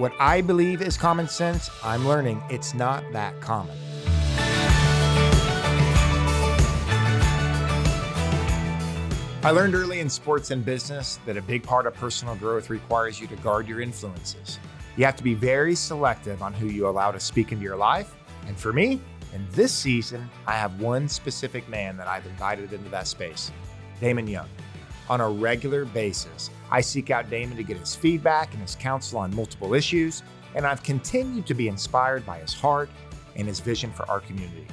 What I believe is common sense, I'm learning it's not that common. I learned early in sports and business that a big part of personal growth requires you to guard your influences. You have to be very selective on who you allow to speak into your life. And for me, in this season, I have one specific man that I've invited into that space, Damon Young. On a regular basis, I seek out Damon to get his feedback and his counsel on multiple issues, and I've continued to be inspired by his heart and his vision for our community.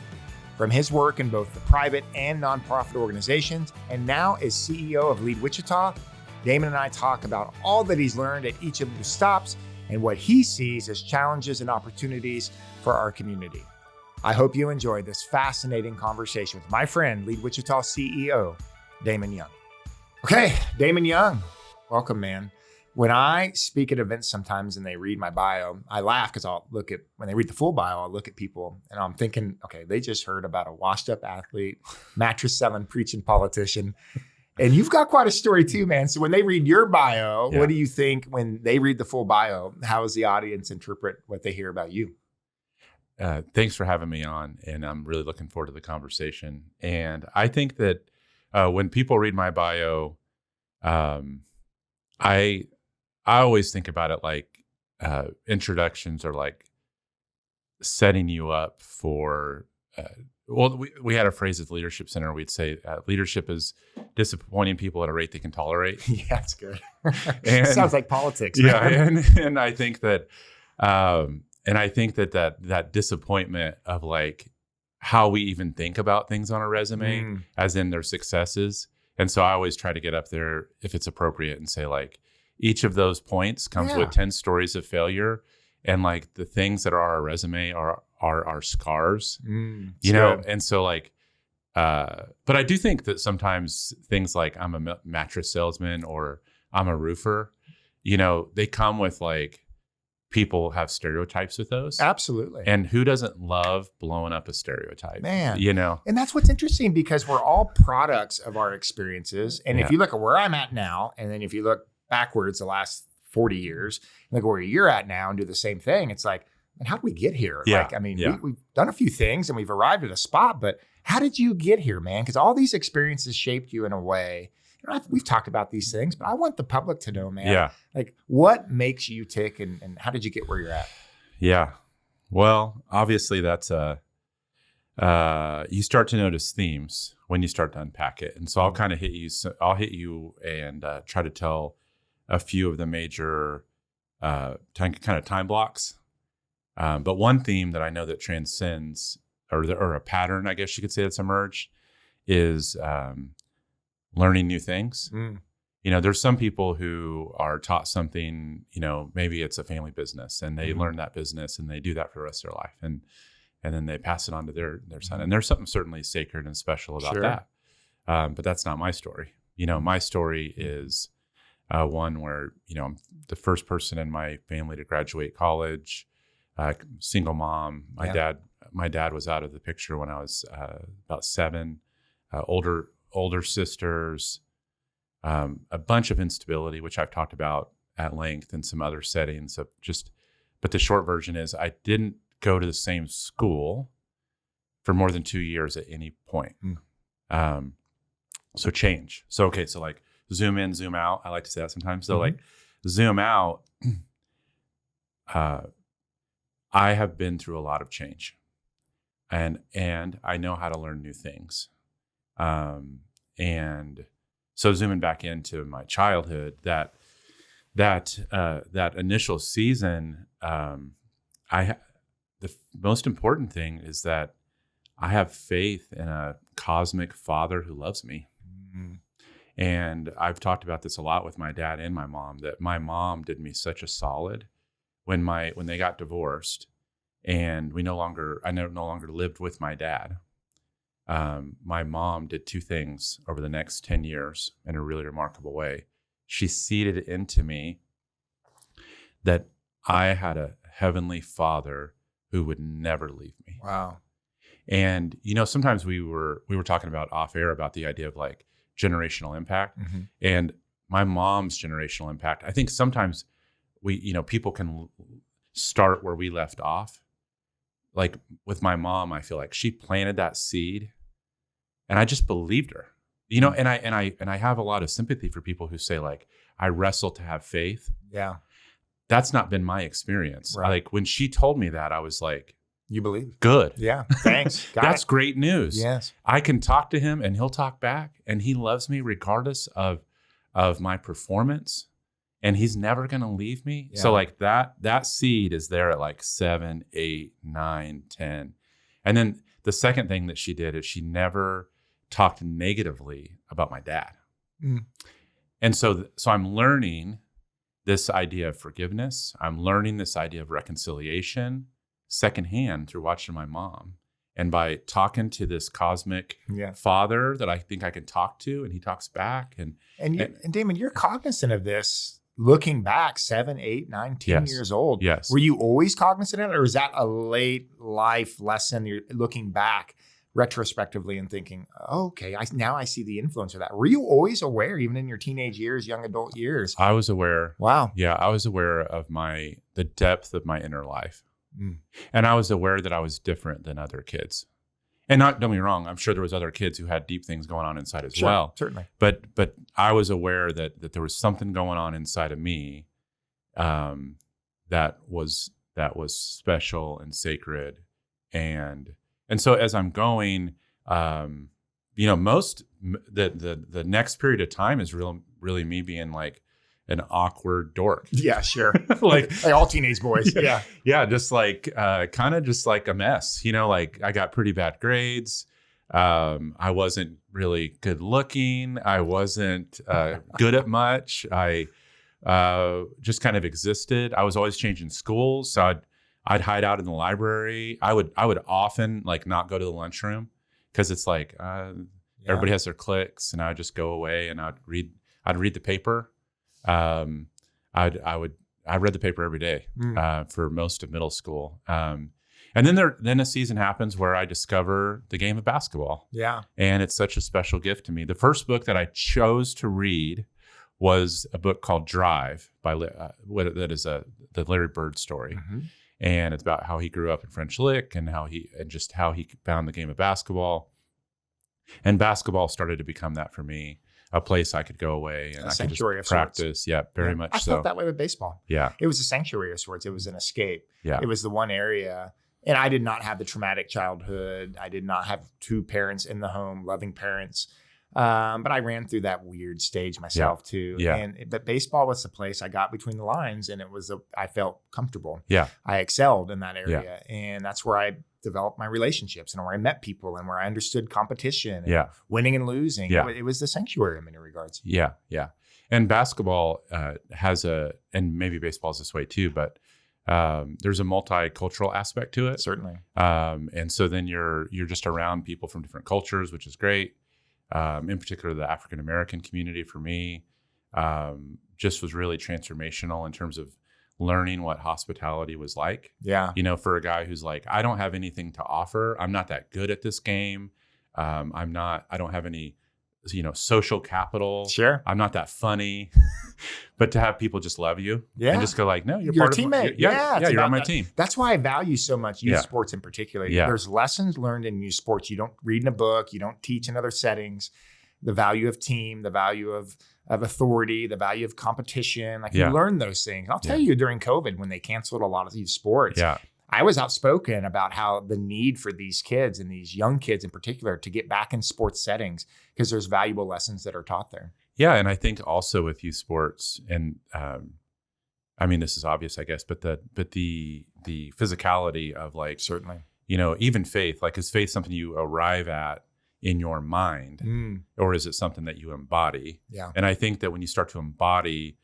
From his work in both the private and nonprofit organizations, and now as CEO of Lead Wichita, Damon and I talk about all that he's learned at each of the stops and what he sees as challenges and opportunities for our community. I hope you enjoyed this fascinating conversation with my friend, Lead Wichita CEO, Damon Young. Okay, Damon Young, welcome, man. When I speak at events sometimes and they read my bio, I laugh because when they read the full bio, I'll look at people and I'm thinking, okay, they just heard about a washed up athlete, mattress selling, preaching politician. And you've got quite a story too, man. So when they read your bio, What do you think when they read the full bio? How does the audience interpret what they hear about you? Thanks for having me on. And I'm really looking forward to the conversation. And I think that when people read my bio, I always think about it like introductions are like setting you up for, we had a phrase at the Leadership Center. We'd say leadership is disappointing people at a rate they can tolerate. Yeah, that's good. And, sounds like politics. Yeah, Man. and I think that, that disappointment of like how we even think about things on a resume, as in their successes. And so I always try to get up there if it's appropriate and say like, each of those points comes with 10 stories of failure. And like the things that are our resume are our scars, you know? Good. And so like, but I do think that sometimes things like I'm a mattress salesman or I'm a roofer, you know, they come with like, people have stereotypes with those. Absolutely. And who doesn't love blowing up a stereotype? Man. You know? And that's what's interesting because we're all products of our experiences. And if you look at where I'm at now, and then if you look backwards the last 40 years, look where you're at now and do the same thing. It's like, man, how did we get here? Yeah. Like, I mean, we've done a few things and we've arrived at a spot, but how did you get here, man? Because all these experiences shaped you in a way. You know, we've talked about these things, but I want the public to know, man, like what makes you tick and how did you get where you're at? Yeah. Well, obviously that's you start to notice themes when you start to unpack it. And so I'll kind of hit you and try to tell a few of the major kind of time blocks. But one theme that I know that transcends or a pattern, I guess you could say, that's emerged is learning new things. You know, there's some people who are taught something, you know, maybe it's a family business and they learn that business and they do that for the rest of their life. And then they pass it on to their son. And there's something certainly sacred and special about that. But that's not my story. You know, my story is one where, you know, I'm the first person in my family to graduate college, single mom. My dad was out of the picture when I was about 7, older sisters, a bunch of instability, which I've talked about at length in some other settings but the short version is I didn't go to the same school for more than 2 years at any point. So change. So like zoom in, zoom out. I like to say that sometimes. So like zoom out, I have been through a lot of change and I know how to learn new things. And so zooming back into my childhood, that initial season, the most important thing is that I have faith in a cosmic father who loves me. And I've talked about this a lot with my dad and my mom, that my mom did me such a solid when they got divorced and I no longer lived with my dad. My mom did 2 things over the next 10 years in a really remarkable way. She seeded into me that I had a heavenly father who would never leave me. Wow. And, you know, sometimes we were talking about off air about the idea of like generational impact and my mom's generational impact. I think sometimes people can start where we left off. Like with my mom, I feel like she planted that seed, and I just believed her. And I have a lot of sympathy for people who say like, I wrestle to have faith. Yeah. That's not been my experience. Right. Like when she told me that, I was like, you believe? Good. Yeah. Thanks. That's great news. Yes. I can talk to him and he'll talk back, and he loves me regardless of my performance, and he's never going to leave me. Yeah. So like that seed is there at like 7, 8, 9, 10. And then the second thing that she did is she never talked negatively about my dad. Mm. And so I'm learning this idea of forgiveness. I'm learning this idea of reconciliation secondhand through watching my mom, and by talking to this cosmic father that I think I can talk to, and he talks back. And Damon, you're cognizant of this looking back 7, 8, 9, 10 years old. Yes. Were you always cognizant of it, or is that a late life lesson? You're looking back retrospectively and thinking, oh, okay, now I see the influence of that. Were you always aware, even in your teenage years, young adult years? I was aware. Wow. Yeah, I was aware of the depth of my inner life. Mm. And I was aware that I was different than other kids. And don't get me wrong, I'm sure there was other kids who had deep things going on inside as well. Certainly. But I was aware that there was something going on inside of me that was special and sacred. And so as I'm going, most the next period of time is really me being like an awkward dork. Yeah, sure. like all teenage boys. Yeah. Yeah. Just like, kind of just like a mess, like I got pretty bad grades. I wasn't really good looking. I wasn't good at much. I just kind of existed. I was always changing schools. So I'd hide out in the library. I would often like not go to the lunchroom because it's like, everybody has their cliques, and I'd just go away and I'd read the paper. I read the paper every day for most of middle school. And then a season happens where I discover the game of basketball. Yeah. And it's such a special gift to me. The first book that I chose to read was a book called Drive by the Larry Bird story. Mm-hmm. And it's about how he grew up in French Lick and how he found the game of basketball. And basketball started to become that for me. A place I could go away and I could just practice. Yeah, very much so. I felt that way with baseball. Yeah. It was a sanctuary of sorts. It was an escape. Yeah. It was the one area. And I did not have the traumatic childhood. I did not have two parents in the home, loving parents. But I ran through that weird stage myself too. Yeah. But baseball was the place I got between the lines, and I felt comfortable. Yeah. I excelled in that area. Yeah. And that's where I developed my relationships and where I met people and where I understood competition and winning and losing. Yeah. It was the sanctuary in many regards. Yeah. Yeah. And basketball and maybe baseball is this way too, but there's a multicultural aspect to it. Certainly. And so then you're just around people from different cultures, which is great. In particular, the African-American community for me just was really transformational in terms of learning what hospitality was like. Yeah. For a guy who's like, I don't have anything to offer. I'm not that good at this game. I don't have any, social capital. Sure. I'm not that funny. But to have people just love you and just go like, no, you're a part teammate. Of you're on my team. That's why I value so much youth sports in particular. Yeah. There's lessons learned in youth sports. You don't read in a book. You don't teach in other settings. The value of team, the value of authority, the value of competition. Like you learn those things. I'll tell you, during COVID, when they canceled a lot of these sports, I was outspoken about how the need for these kids and these young kids in particular to get back in sports settings because there's valuable lessons that are taught there. Yeah, and I think also with youth sports, and this is obvious, I guess, but the physicality of like, certainly, even faith. Like, is faith something you arrive at in your mind, or is it something that you embody? Yeah. And I think that when you start to embody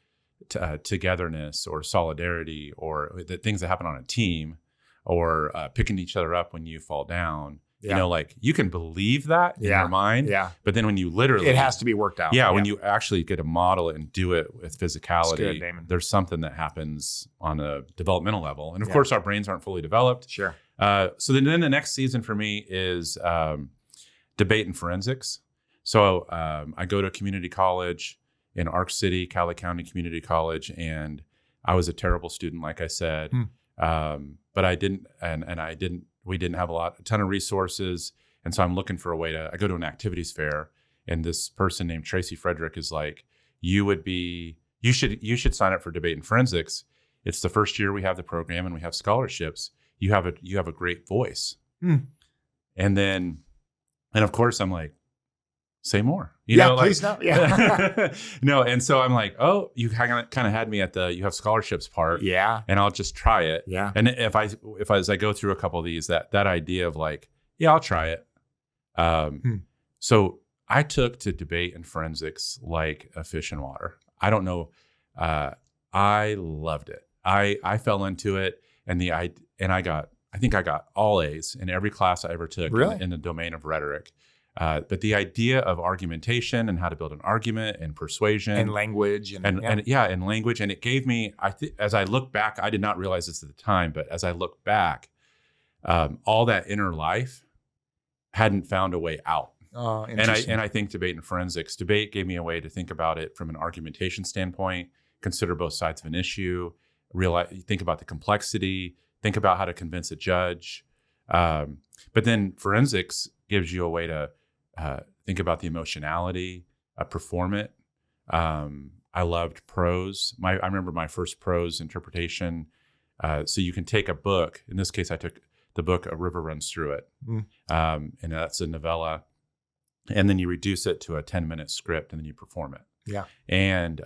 togetherness or solidarity, or the things that happen on a team, or picking each other up when you fall down. Like you can believe that in your mind, but then when you literally, it has to be worked out. Yeah, when you actually get to model it and do it with physicality, good, Damon. There's something that happens on a developmental level. And of course, our brains aren't fully developed. Sure. So then the next season for me is debate and forensics. So I go to a community college in Arc City, Cali County Community College, and I was a terrible student, like I said, but I didn't, we didn't have a ton of resources. And so I'm looking for a way I go to an activities fair, and this person named Tracy Frederick is like, you should sign up for debate and forensics. It's the first year we have the program and we have scholarships. You have a great voice. And of course I'm like, say more, please no. Yeah. No. And so I'm like, oh, you kind of had me at you have scholarships part. Yeah. And I'll just try it. Yeah. And as I go through a couple of these, that idea of like, yeah, I'll try it. So I took to debate and forensics like a fish in water. I don't know. I loved it. I fell into it, and I think I got all A's in every class I ever took in the domain of rhetoric. But the idea of argumentation and how to build an argument and persuasion and language and language. And it gave me, as I look back, I did not realize this at the time, but as I look back, all that inner life hadn't found a way out. Oh, and I think debate gave me a way to think about it from an argumentation standpoint, consider both sides of an issue, think about the complexity, think about how to convince a judge. But then forensics gives you a way to think about the emotionality, perform it. I loved prose. I remember my first prose interpretation. So you can take a book. In this case, I took the book "A River Runs Through It," and that's a novella. And then you reduce it to a 10-minute script, and then you perform it. Yeah. And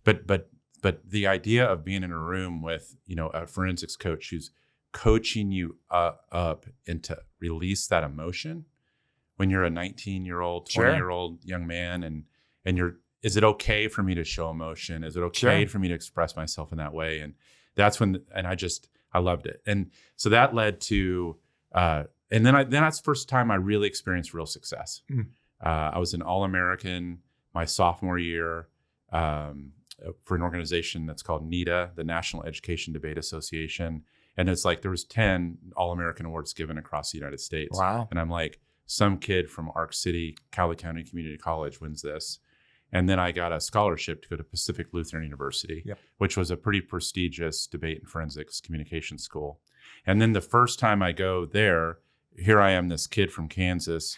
but the idea of being in a room with a forensics coach who's coaching you up and to release that emotion when you're a 19-year-old, 20-year-old young man, and is it okay for me to show emotion? Is it okay for me to express myself in that way? And that's when, I loved it. And so that led to, and then that's the first time I really experienced real success. I was an All-American my sophomore year for an organization that's called NEDA, the National Education Debate Association. And it's like there was 10 All-American awards given across the United States. Wow. And I'm like, some kid from Ark City, Cowley County Community College wins this. And then I got a scholarship to go to Pacific Lutheran University, which was a pretty prestigious debate and forensics communication school. And then the first time I go there, here I am, this kid from Kansas.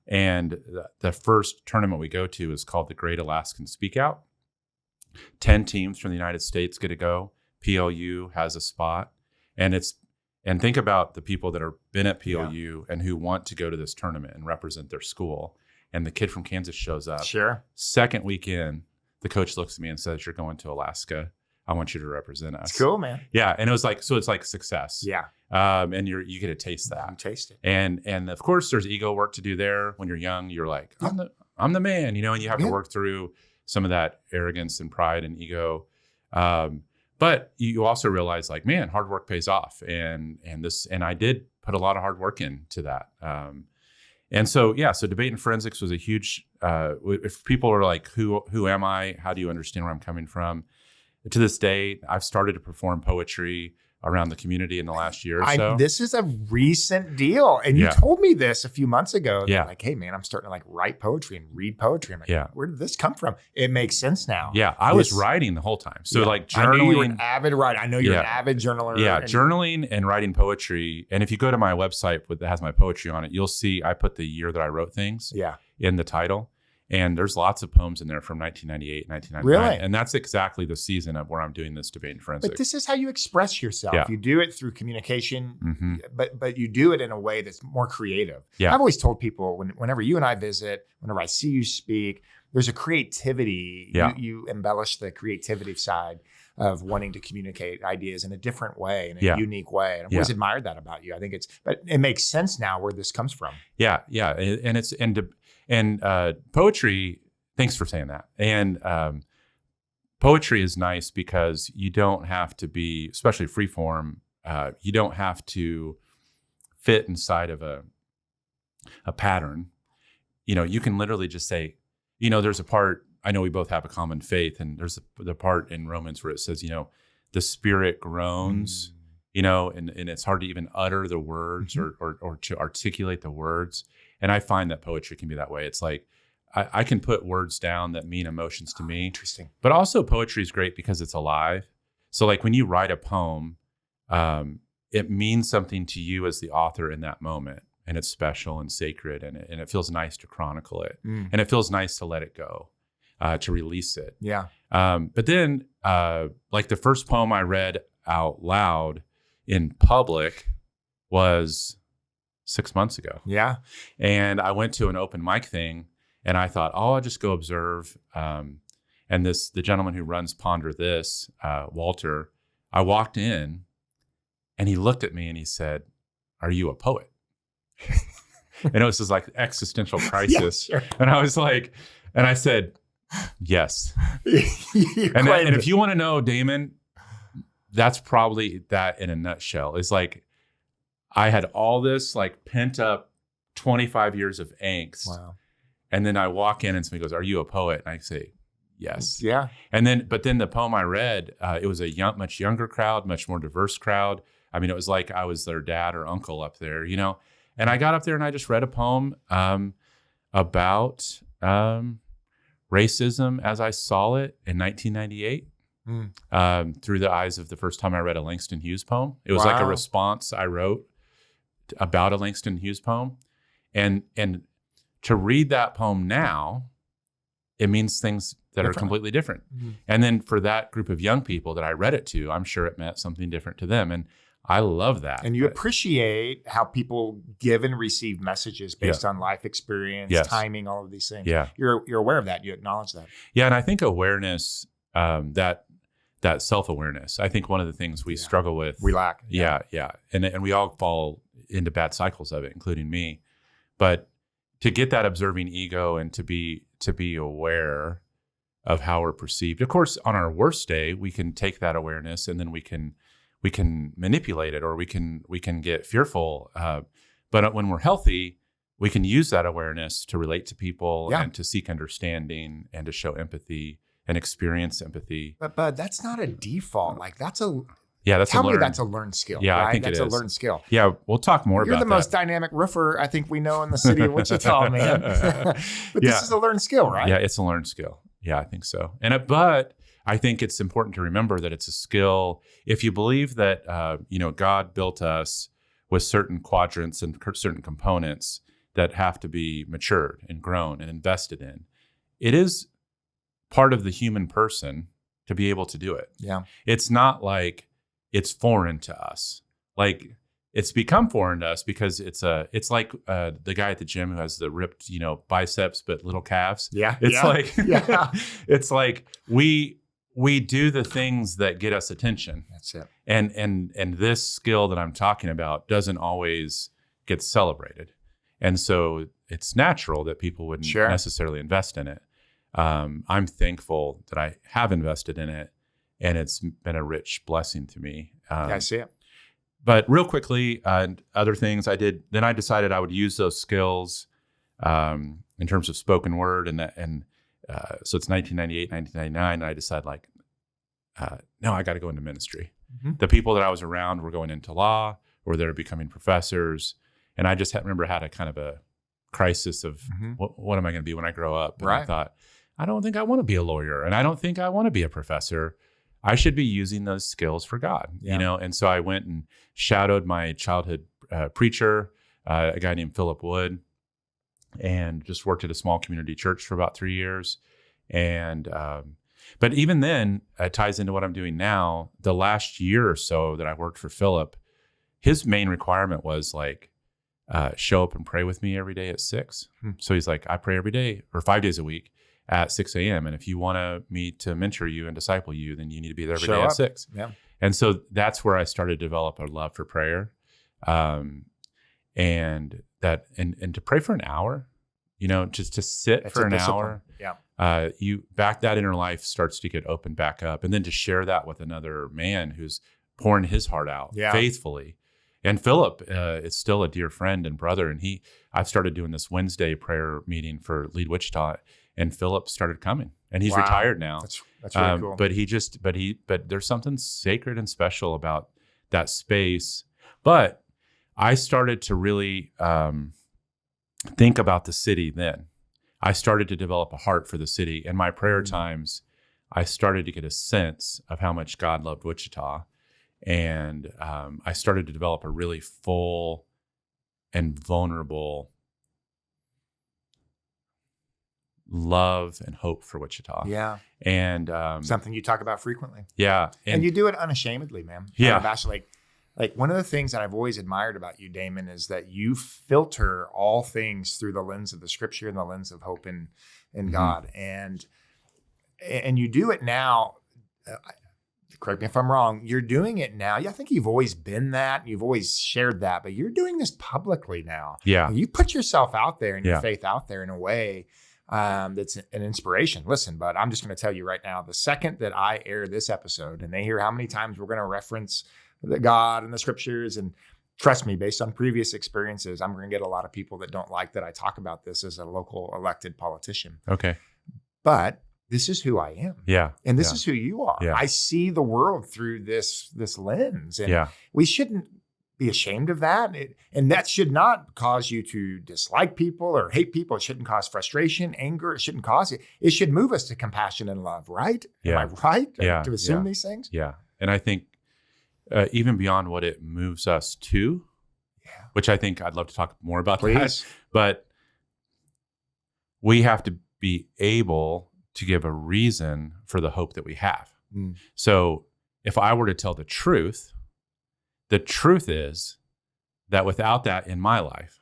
And the first tournament we go to is called the Great Alaskan Speak Out. 10 teams from the United States get to go. PLU has a spot. And think about the people that have been at PLU and who want to go to this tournament and represent their school. And the kid from Kansas shows up. Sure. Second weekend, the coach looks at me and says, "You're going to Alaska. I want you to represent us." It's cool, man. Yeah. And it was like, so it's like success. Yeah. And you get to taste that. You taste it. And of course there's ego work to do there. When you're young, you're like, I'm the man, and you have to work through some of that arrogance and pride and ego. But you also realize, like, man, hard work pays off. And I did put a lot of hard work into that. And so debate and forensics was a huge, if people are like, who am I? How do you understand where I'm coming from? To this day, I've started to perform poetry around the community in the last year or so. This is a recent deal. And you told me this a few months ago. Yeah. Like, hey, man, I'm starting to like write poetry and read poetry. I'm like, where did this come from? It makes sense now. Yeah, I was writing the whole time. So like journaling. I knew you were an avid writer. I know you're an avid journaler. Yeah, journaling and writing poetry. And if you go to my website that has my poetry on it, you'll see I put the year that I wrote things in the title. And there's lots of poems in there from 1998, 1999. Really? And that's exactly the season of where I'm doing this debate and forensics. But this is how you express yourself. You do it through communication, but you do it in a way that's more creative. Yeah. I've always told people whenever you and I visit, whenever I see you speak, there's a creativity. You embellish the creativity side of wanting to communicate ideas in a different way, in a unique way. And I've always admired that about you. I think but it makes sense now where this comes from. Yeah. Yeah. And poetry, thanks for saying that. And poetry is nice because you don't have to be, especially free form, you don't have to fit inside of a pattern. You can literally just say, there's a part, I know we both have a common faith, and there's the part in Romans where it says, the spirit groans, and it's hard to even utter the words or to articulate the words. And I find that poetry can be that way. It's like I can put words down that mean emotions to me. Interesting. But also poetry is great because it's alive. So like when you write a poem, it means something to you as the author in that moment, and it's special and sacred, and it feels nice to chronicle it, and it feels nice to let it go, to release it. Yeah. But then, like the first poem I read out loud in public was 6 months ago. Yeah. And I went to an open mic thing, and I thought, oh, I'll just go observe. And the gentleman who runs Ponder This, Walter, I walked in, and he looked at me and he said, "Are you a poet?" And it was this like existential crisis. Yeah, sure. And I was like, and I said, "Yes." and if you want to know, Damon, that's probably that in a nutshell. It's like, I had all this like pent up 25 years of angst. Wow. And then I walk in and somebody goes, "Are you a poet?" And I say, "Yes." Yeah. But then the poem I read, it was a much younger crowd, much more diverse crowd. I mean, it was like I was their dad or uncle up there, you know? And I got up there and I just read a poem about racism as I saw it in 1998 through the eyes of the first time I read a Langston Hughes poem. It was like a response I wrote about a Langston Hughes poem. And to read that poem now, it means things that are completely different. And then for that group of young people that I read it to, I'm sure it meant something different to them. And I love that. And you appreciate how people give and receive messages based on life experience, timing, all of these things. Yeah. You're aware of that. You acknowledge that. Yeah. And I think awareness, that self-awareness, I think one of the things we struggle with. We lack. Yeah. And we all fall into bad cycles of it, including me. But to get that observing ego and to be aware of how we're perceived. Of course, on our worst day, we can take that awareness and then we can manipulate it, or we can get fearful. But when we're healthy, we can use that awareness to relate to people and to seek understanding and to show empathy and experience empathy. But that's not a default. Like that's a tell me that's a learned skill. Yeah, right? I think that's it is a learned skill. Yeah, we'll talk more about that. You're the most dynamic roofer I think we know in the city of Wichita, man. But this is a learned skill, right? Yeah, it's a learned skill. Yeah, I think so. But I think it's important to remember that it's a skill. If you believe that, God built us with certain quadrants and certain components that have to be matured and grown and invested in, it is part of the human person to be able to do it. Yeah. It's not like it's foreign to us. Like it's become foreign to us because it's like the guy at the gym who has the ripped, biceps, but little calves. Yeah. It's like we do the things that get us attention. That's it. And this skill that I'm talking about doesn't always get celebrated. And so it's natural that people wouldn't necessarily invest in it. I'm thankful that I have invested in it, and it's been a rich blessing to me. I see it. But real quickly, other things I did, then I decided I would use those skills in terms of spoken word. So it's 1998, 1999, and I decided no, I got to go into ministry. Mm-hmm. The people that I was around were going into law, or they're becoming professors. And I just remember had a kind of a crisis of what am I going to be when I grow up? And I thought, I don't think I want to be a lawyer, and I don't think I want to be a professor. I should be using those skills for God, And so I went and shadowed my childhood preacher, a guy named Philip Wood, and just worked at a small community church for about 3 years. And but even then, it ties into what I'm doing now. The last year or so that I worked for Philip, his main requirement was show up and pray with me every day at 6. So he's like, I pray every day or 5 days a week at 6 a.m. And if you want me to mentor you and disciple you, then you need to be there every day at 6. Yeah. And so that's where I started to develop a love for prayer. And to pray for an hour, just to sit for an hour. Yeah. That inner life starts to get opened back up. And then to share that with another man who's pouring his heart out faithfully. And Philip is still a dear friend and brother. And I've started doing this Wednesday prayer meeting for Lead Wichita, and Philip started coming, and he's retired now. That's really cool. But there's something sacred and special about that space. But I started to really think about the city then. I started to develop a heart for the city, and my prayer times I started to get a sense of how much God loved Wichita. And I started to develop a really full and vulnerable love and hope for Wichita. Yeah. And something you talk about frequently. Yeah. And you do it unashamedly, man. Yeah. Unabashedly. Like one of the things that I've always admired about you, Damon, is that you filter all things through the lens of the scripture and the lens of hope in God. And you do it now. Correct me if I'm wrong. You're doing it now. Yeah, I think you've always been that. You've always shared that, but you're doing this publicly now. Yeah. And you put yourself out there and your faith out there in a way that's an inspiration. Listen, bud, I'm just going to tell you right now, the second that I air this episode and they hear how many times we're going to reference the God and the scriptures, and trust me, based on previous experiences, I'm going to get a lot of people that don't like that I talk about this as a local elected politician. Okay. But this is who I am. Yeah. And this is who you are. Yeah. I see the world through this lens. And we shouldn't be ashamed of that. And that should not cause you to dislike people or hate people. It shouldn't cause frustration, anger. It shouldn't cause it. It should move us to compassion and love, right? Yeah. Am I right to assume Yeah. these things? Yeah. And I think even beyond what it moves us to, which I think I'd love to talk more about that, but we have to be able to give a reason for the hope that we have. So if I were to tell the truth is that without that in my life,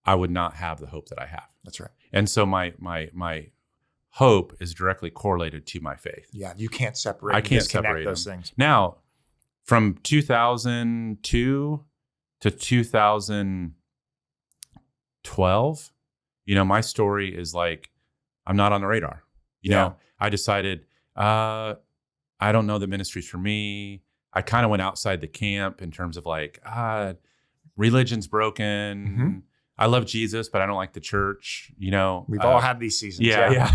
I would not have the hope that I have. That's right. And so my hope is directly correlated to my faith. Yeah, you can't separate. I can't separate those them. things. Now, from 2002 to 2012, my story is like, I'm not on the radar. You know, I decided, I don't know the ministry's for me. I kind of went outside the camp in terms of like, religion's broken. I love Jesus, but I don't like the church. We've all had these seasons. Yeah.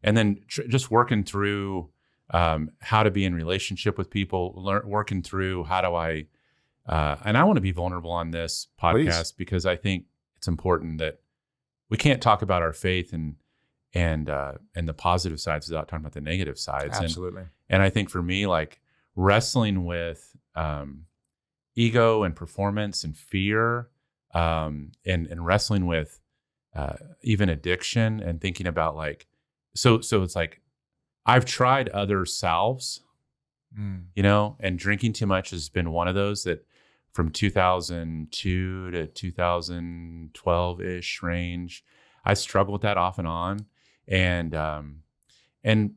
And then just working through how to be in relationship with people, working through how do I, and I want to be vulnerable on this podcast because I think it's important that we can't talk about our faith and the positive sides without talking about the negative sides. Absolutely. And I think for me, like wrestling with ego and performance and fear, and wrestling with even addiction and thinking about like, so it's like I've tried other salves, and drinking too much has been one of those that from 2002 to 2012-ish range, I struggled with that off and on. And in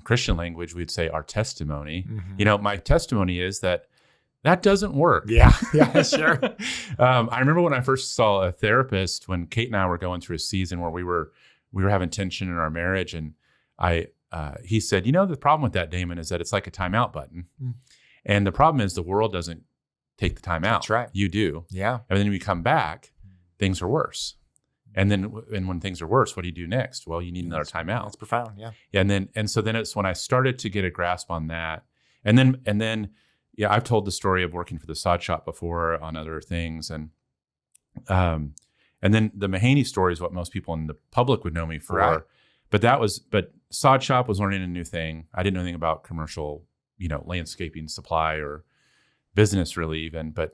Christian language, we'd say our testimony, my testimony is that doesn't work. Yeah, sure. I remember when I first saw a therapist when Kate and I were going through a season where we were having tension in our marriage, and he said, the problem with that, Damon, is that it's like a timeout button. And the problem is the world doesn't take the time out. That's right. You do. Yeah. And then when you come back, things are worse. And when things are worse, what do you do next? Well, you need another timeout. That's profound. Yeah. And so then it's when I started to get a grasp on that. And then I've told the story of working for the Sod Shop before on other things. And then the Mahaney story is what most people in the public would know me for. Right. But Sod Shop was learning a new thing. I didn't know anything about commercial, landscaping supply or business really even. But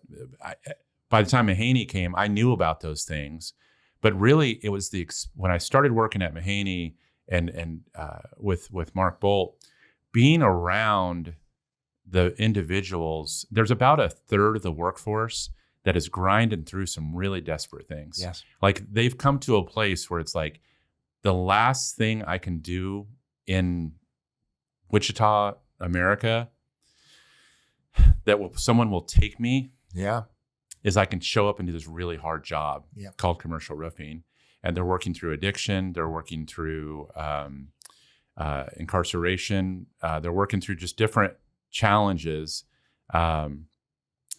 by the time Mahaney came, I knew about those things. But really, it was when I started working at Mahaney and with Mark Bolt, being around the individuals, there's about a third of the workforce that is grinding through some really desperate things. Yes. Like they've come to a place where it's like the last thing I can do in Wichita, America, that someone will take me. Yeah. Is I can show up and do this really hard job called commercial roofing. And they're working through addiction. They're working through incarceration. They're working through just different challenges. And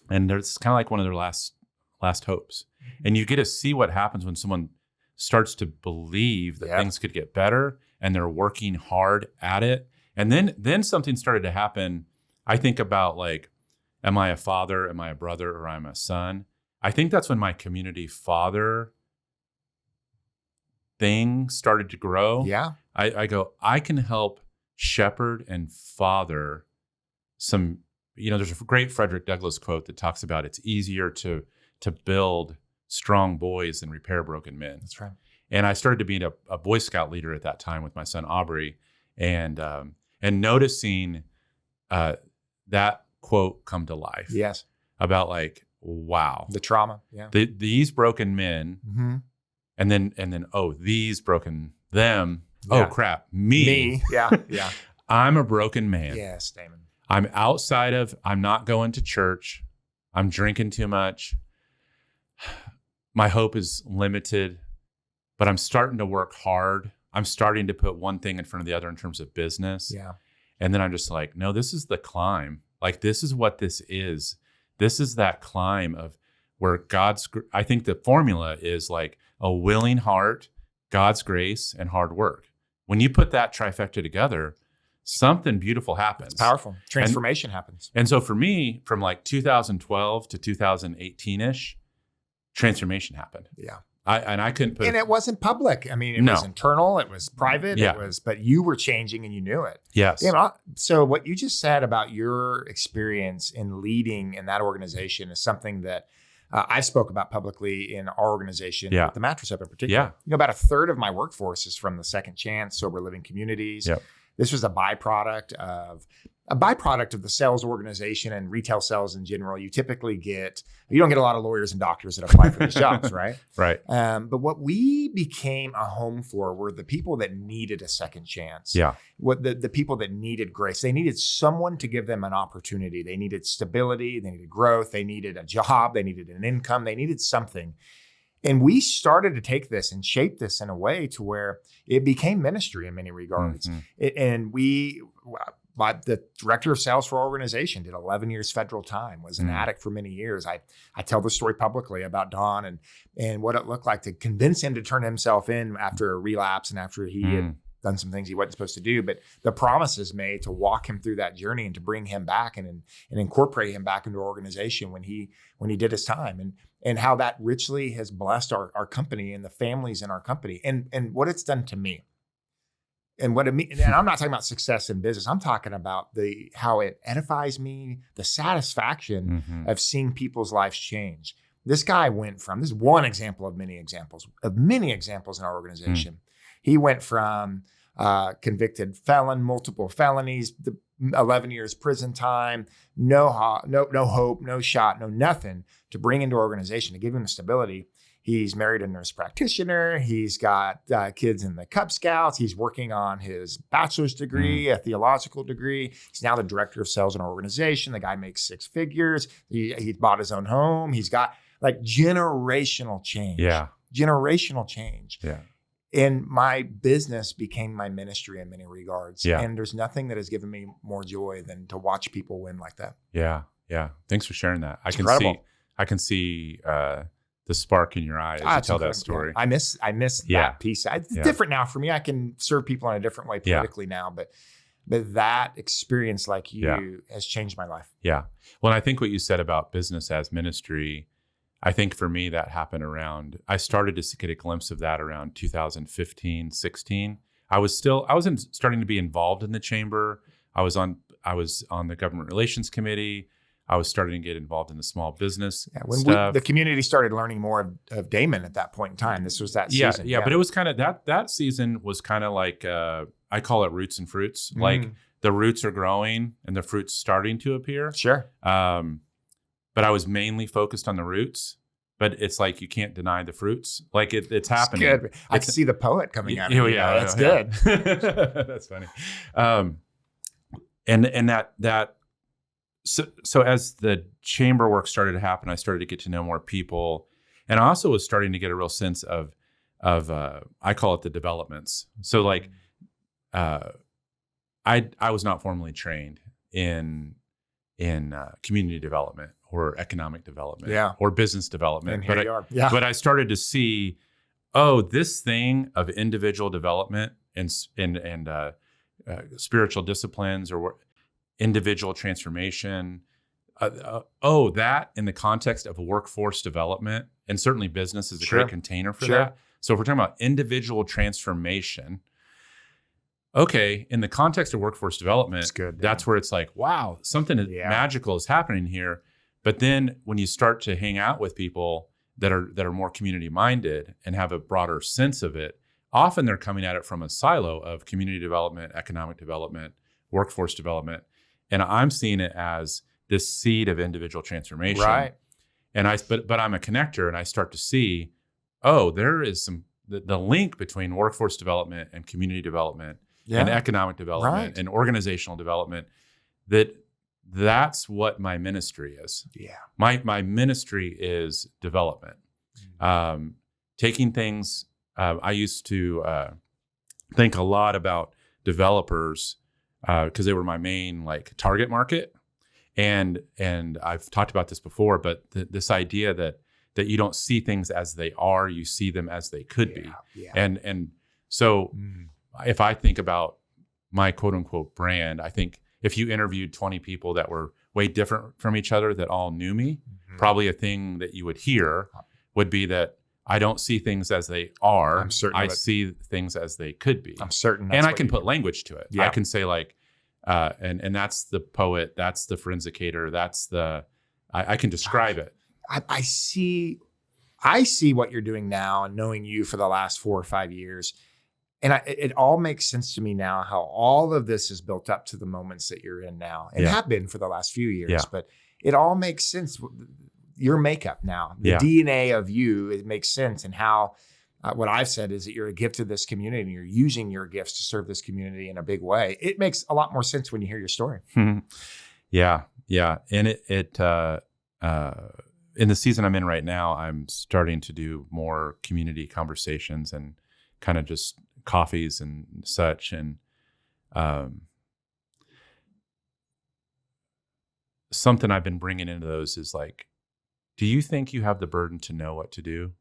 it's kind of like one of their last hopes. And you get to see what happens when someone starts to believe that things could get better and they're working hard at it. And then something started to happen. I think about like, am I a father? Am I a brother? Or am I a son? I think that's when my community father thing started to grow, Yeah. I go, I can help shepherd and father some, there's a great Frederick Douglass quote that talks about it's easier to build strong boys than repair broken men. That's right. And I started to be a Boy Scout leader at that time with my son Aubrey, and noticing that quote come to life. Yes. About like, wow, the trauma. Yeah. These broken men, mm-hmm. and then these broken them. Yeah. Oh crap, me. Yeah. Yeah. I'm a broken man. Yes, Damon. I'm not going to church. I'm drinking too much. My hope is limited, but I'm starting to work hard. I'm starting to put one thing in front of the other in terms of business. Yeah. And then I'm just like, no, this is the climb. Like, this is what this is. This is that climb of where I think the formula is like a willing heart, God's grace, and hard work. When you put that trifecta together, something beautiful happens. It's powerful. Transformation happens. And so for me, from like 2012 to 2018-ish, transformation happened. Yeah. I couldn't put and it wasn't public. I mean, it was internal, it was private, but you were changing and you knew it. Yes. So what you just said about your experience in leading in that organization is something that I spoke about publicly in our organization, with the Mattress Hub in particular. Yeah. About a third of my workforce is from the Second Chance, sober living communities. Yep. This was a byproduct of the sales organization and retail sales in general. You don't get a lot of lawyers and doctors that apply for these jobs, right? Right. But what we became a home for were the people that needed a second chance. Yeah. What the people that needed grace. They needed someone to give them an opportunity. They needed stability. They needed growth. They needed a job. They needed an income. They needed something. And we started to take this and shape this in a way to where it became ministry in many regards. Mm-hmm. The director of sales for our organization did 11 years federal time, was an addict for many years. I tell the story publicly about Don and what it looked like to convince him to turn himself in after a relapse and after he had done some things he wasn't supposed to do. But the promises made to walk him through that journey and to bring him back and incorporate him back into our organization when he did his time, and how that richly has blessed our company and the families in our company, and what it's done to me. And what it means, and I'm not talking about success in business. I'm talking about how it edifies me, the satisfaction of seeing people's lives change. This guy this is one example of many examples in our organization. He went from convicted felon, multiple felonies, 11 years prison time, no hope, no shot, no nothing, to bring into our organization, to give him stability. He's married a nurse practitioner. He's got kids in the Cub Scouts. He's working on his bachelor's degree, a theological degree. He's now the director of sales in our organization. The guy makes 6 figures. He bought his own home. He's got like generational change. Yeah. Generational change. Yeah. And my business became my ministry in many regards. Yeah. And there's nothing that has given me more joy than to watch people win like that. Yeah. Yeah. Thanks for sharing that. I can see the spark in your eye as you tell that story. I miss that piece. It's different now for me. I can serve people in a different way politically now, but that experience like you has changed my life. Yeah. Well, I think what you said about business as ministry, I think for me that happened I started to get a glimpse of that around 2015, 16. I wasn't starting to be involved in the chamber. I was on the government relations committee. I was starting to get involved in the small business stuff. The community started learning more of Damon at that point in time. This was that season. Yeah, but it was kind of that season was kind of like, I call it roots and fruits. Like the roots are growing and the fruit's starting to appear. Sure. But I was mainly focused on the roots. But it's like you can't deny the fruits. Like it's happening. It's good. I can see the poet coming out. Yeah, that's good. That's funny. And that. So as the chamber work started to happen, I started to get to know more people, and I also was starting to get a real sense of I call it the developments. So like, I was not formally trained in community development or economic development, or business development. But I started to see, this thing of individual development and spiritual disciplines or individual transformation, that in the context of workforce development, and certainly business is a great container for that. So if we're talking about individual transformation, okay, in the context of workforce development, that's where it's like, wow, something magical is happening here. But then when you start to hang out with people that are more community minded and have a broader sense of it, often they're coming at it from a silo of community development, economic development, workforce development. And I'm seeing it as this seed of individual transformation. Right. And but I'm a connector, and I start to see, there is the link between workforce development and community development and economic development and organizational development, that's what my ministry is. Yeah. My ministry is development. Taking things, I used to think a lot about developers because they were my main target market. And I've talked about this before, but this idea that you don't see things as they are, you see them as they could be. Yeah. And so if I think about my quote unquote brand, I think if you interviewed 20 people that were way different from each other that all knew me, probably a thing that you would hear would be that I don't see things as they are. I'm certain I see things as they could be. I'm certain. And I can put language to it. Yeah. I can say and that's the poet, that's the forensicator, that's I can describe it. I see what you're doing now, and knowing you for the last 4 or 5 years. And it all makes sense to me now how all of this is built up to the moments that you're in now and have been for the last few years. Yeah. But it all makes sense. Your makeup now, the DNA of you, it makes sense. And how what I've said is that you're a gift to this community and you're using your gifts to serve this community in a big way. It makes a lot more sense when you hear your story. Yeah. And it in the season I'm in right now, I'm starting to do more community conversations and kind of just coffees and such. And something I've been bringing into those is do you think you have the burden to know what to do?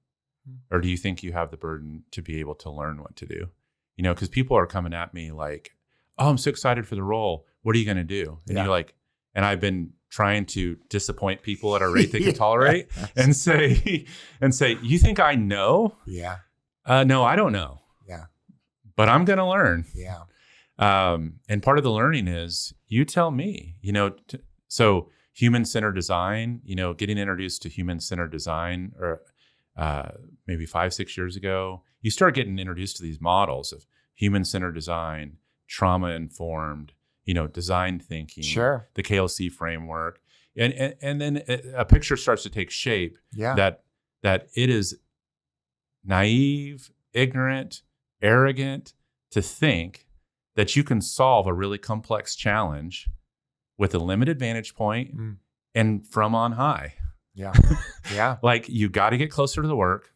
Or do you think you have the burden to be able to learn what to do? Because people are coming at me I'm so excited for the role. What are you going to do? And you're and I've been trying to disappoint people at a rate they can tolerate and say, you think I know? Yeah. No, I don't know. Yeah. But I'm going to learn. Yeah. And part of the learning is you tell me, so human-centered design, getting introduced to human-centered design or maybe 5-6 years ago, you start getting introduced to these models of human-centered design, trauma-informed, design thinking, the KLC framework. And then a picture starts to take shape that it is naive, ignorant, arrogant to think that you can solve a really complex challenge with a limited vantage point and from on high. Yeah. Yeah. You got to get closer to the work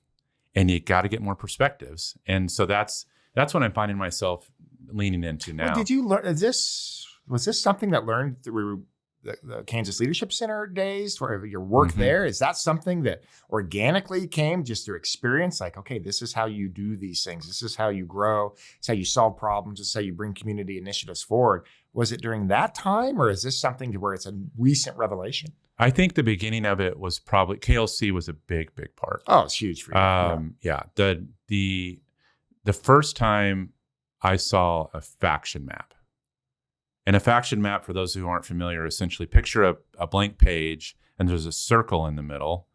and you got to get more perspectives. And so that's what I'm finding myself leaning into now. Well, did you learn was this something that learned through the Kansas Leadership Center days or your work there? Is that something that organically came just through experience? Okay, this is how you do these things. This is how you grow. It's how you solve problems. It's how you bring community initiatives forward. Was it during that time, or is this something to where it's a recent revelation? I think the beginning of it was probably KLC was a big part. Oh, it's huge for you. Yeah. The first time I saw a faction map. And a faction map, for those who aren't familiar, essentially picture a blank page and there's a circle in the middle.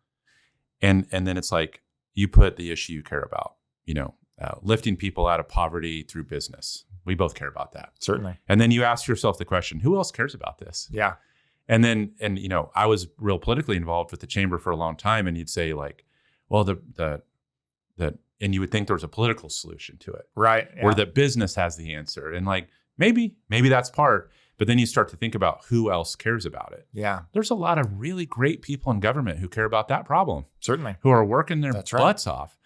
And then it's you put the issue you care about, lifting people out of poverty through business. We both care about that. Certainly. And then you ask yourself the question, who else cares about this? Yeah. And then, I was real politically involved with the chamber for a long time. And you'd say well, and you would think there was a political solution to it. Right. Yeah. Or that business has the answer. And maybe that's part, but then you start to think about who else cares about it. Yeah. There's a lot of really great people in government who care about that problem. Certainly. Who are working their butts off,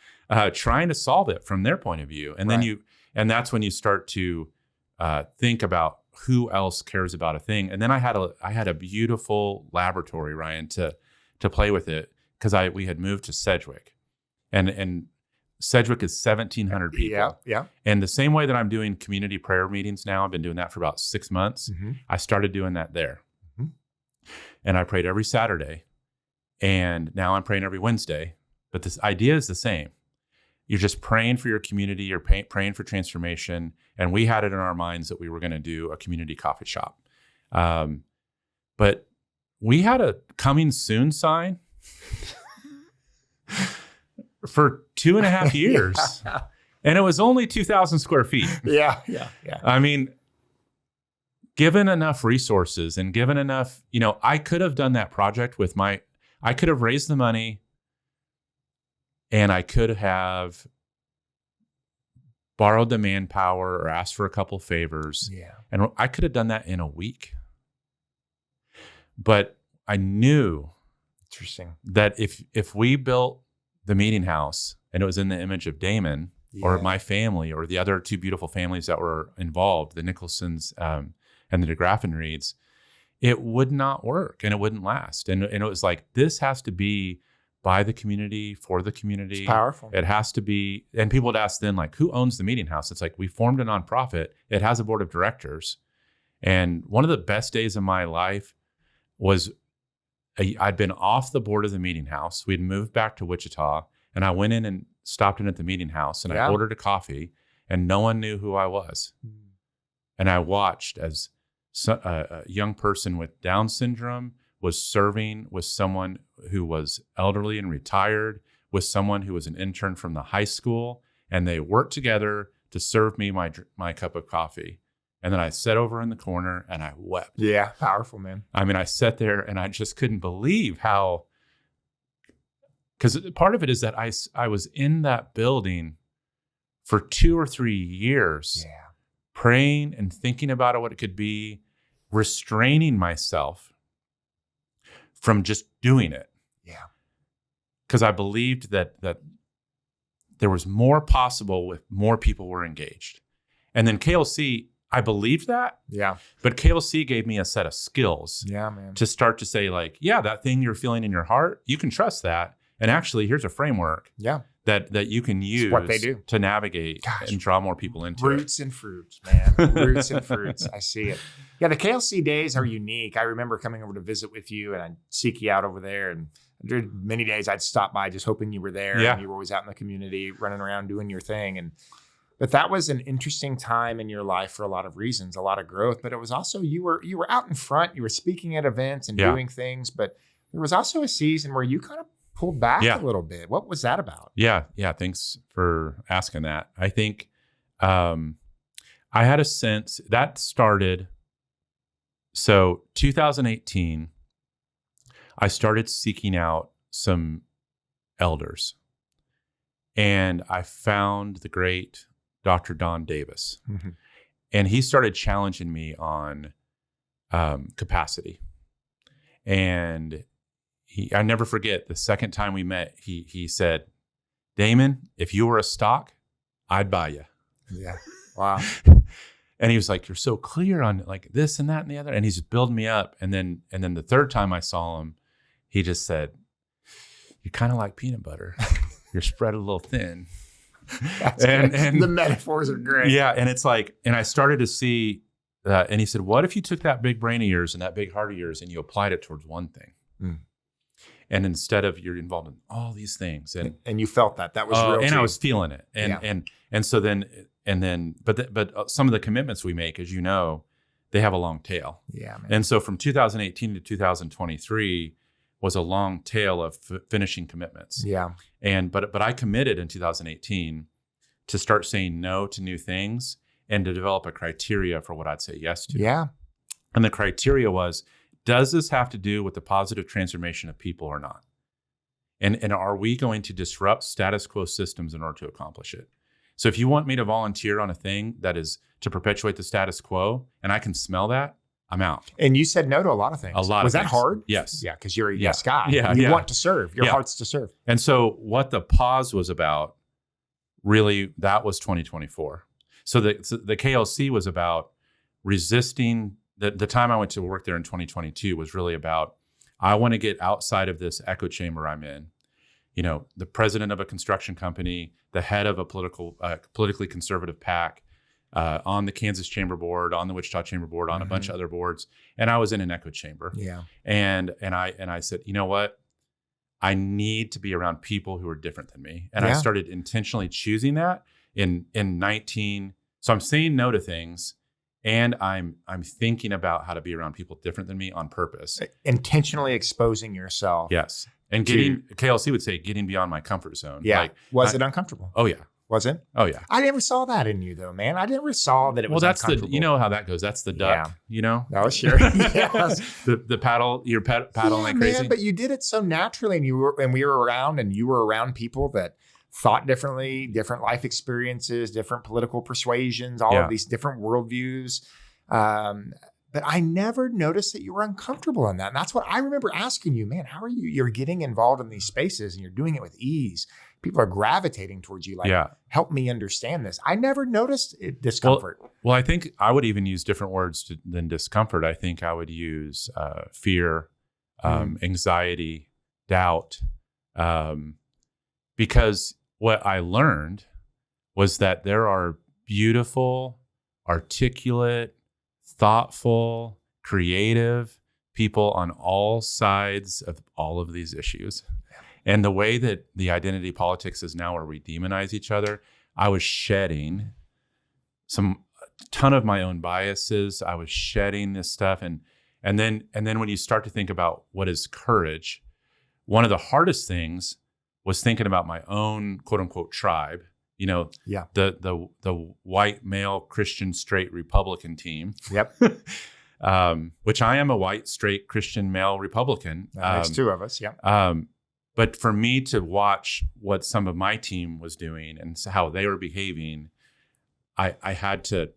trying to solve it from their point of view. And then that's when you start to think about who else cares about a thing. And then I had a beautiful laboratory, Ryan, to play with it because we had moved to Sedgwick. And Sedgwick is 1,700 people. Yeah. And the same way that I'm doing community prayer meetings now, I've been doing that for about 6 months. I started doing that there. And I prayed every Saturday. And now I'm praying every Wednesday. But this idea is the same. You're just praying for your community. You're praying for transformation. And we had it in our minds that we were going to do a community coffee shop. But we had a coming soon sign for 2.5 years. Yeah. And it was only 2,000 square feet. Yeah. I mean, given enough resources and given enough, I could have done that project I could have raised the money and I could have borrowed the manpower or asked for a couple favors. Yeah. And I could have done that in a week. But I knew Interesting. that if we built the meeting house and it was in the image of Damon or my family or the other two beautiful families that were involved, the Nicholsons and the DeGraffin Reeds, it would not work and it wouldn't last. And it was like, this has to be by the community, for the community. It's powerful. It has to be. And people would ask then, like, who owns the meeting house? It's like, we formed a nonprofit. It has a board of directors. And one of the best days of my life was I'd been off the board of the meeting house. We'd moved back to Wichita and I went in and stopped in at the meeting house and I ordered a coffee and no one knew who I was. And I watched as a young person with Down syndrome was serving with someone who was elderly and retired, with someone who was an intern from the high school, and they worked together to serve me my cup of coffee. And then I sat over in the corner and I wept. Yeah, powerful, man. I mean, I sat there and I just couldn't believe how, because part of it is that I was in that building for 2 or 3 years, praying and thinking about what it could be, restraining myself from just doing it. Yeah. Because I believed that there was more possible if more people were engaged. And then KLC, I believed that. Yeah. But KLC gave me a set of skills man. to start to say, like, that thing you're feeling in your heart, you can trust that. And actually, here's a framework that you can use what they do to navigate and draw more people into Roots and fruits, man. Roots and fruits. I see it. Yeah, the KLC days are unique. I remember coming over to visit with you and I'd seek you out over there. And there were many days I'd stop by just hoping you were there. Yeah. And you were always out in the community, running around doing your thing. But that was an interesting time in your life for a lot of reasons, a lot of growth. But it was also, you were out in front, you were speaking at events and doing things. But there was also a season where you kind of pulled back a little bit. What was that about? Yeah. Thanks for asking that. I think I had a sense that started. So 2018, I started seeking out some elders and I found the great Dr. Don Davis. Mm-hmm. And he started challenging me on capacity. And I never forget the second time we met, he said, Damon, if you were a stock, I'd buy you. Yeah. Wow. And he was like, you're so clear on like this and that and the other. And he's just building me up. And then the third time I saw him, he just said, you're kind of like peanut butter. You're spread a little thin. That's and the metaphors are great. Yeah. And it's like, and I started to see that. And he said, what if you took that big brain of yours and that big heart of yours and you applied it towards one thing? Mm. And instead of you're involved in all these things, and you felt that was real, and too. I was feeling it, and so then, but some of the commitments we make, as you know, they have a long tail. Yeah, man. And so from 2018 to 2023 was a long tail of finishing commitments. Yeah. But I committed in 2018 to start saying no to new things and to develop a criteria for what I'd say yes to. Yeah. And the criteria was, does this have to do with the positive transformation of people or not? And are we going to disrupt status quo systems in order to accomplish it? So if you want me to volunteer on a thing that is to perpetuate the status quo, and I can smell that, I'm out. And you said no to a lot of things. Was that hard? Yes. Yeah, because you're a yes guy. Yeah. You want to serve. Your heart's to serve. And so what the pause was about, really, that was 2024. So the KLC was about resisting. The time I went to work there in 2022 was really about, I want to get outside of this echo chamber I'm in. You know, the president of a construction company, the head of a politically conservative PAC, on the Kansas Chamber Board, on the Wichita Chamber Board, on a bunch of other boards, and I was in an echo chamber. Yeah. And I said, you know what? I need to be around people who are different than me. And I started intentionally choosing that in 19. So I'm saying no to things, and I'm thinking about how to be around people different than me on purpose. Intentionally exposing yourself. Yes. And KLC would say, getting beyond my comfort zone. Yeah. Was it uncomfortable? Oh, yeah. Was it? Oh, yeah. I never saw that in you, though, man. I never saw that it was uncomfortable. You know how that goes. That's the duck, you know? Oh, sure. Yes. the paddle, you're paddling like crazy. Man, but you did it so naturally, and we were around, and you were around people that thought differently, different life experiences, different political persuasions, all of these different worldviews. But I never noticed that you were uncomfortable in that. And that's what I remember asking you, man, how are you? You're getting involved in these spaces and you're doing it with ease. People are gravitating towards you. Like, help me understand this. I never noticed discomfort. Well, I think I would even use different words than discomfort. I think I would use fear, anxiety, doubt, because what I learned was that there are beautiful, articulate, thoughtful, creative people on all sides of all of these issues. And the way that the identity politics is now, where we demonize each other, I was shedding a ton of my own biases. I was shedding this stuff. And then when you start to think about what is courage, one of the hardest things was thinking about my own quote unquote tribe, the white male Christian straight Republican team. Yep. Which I am a white straight Christian male Republican. There's two of us. Yeah. But for me to watch what some of my team was doing and how they were behaving, I had to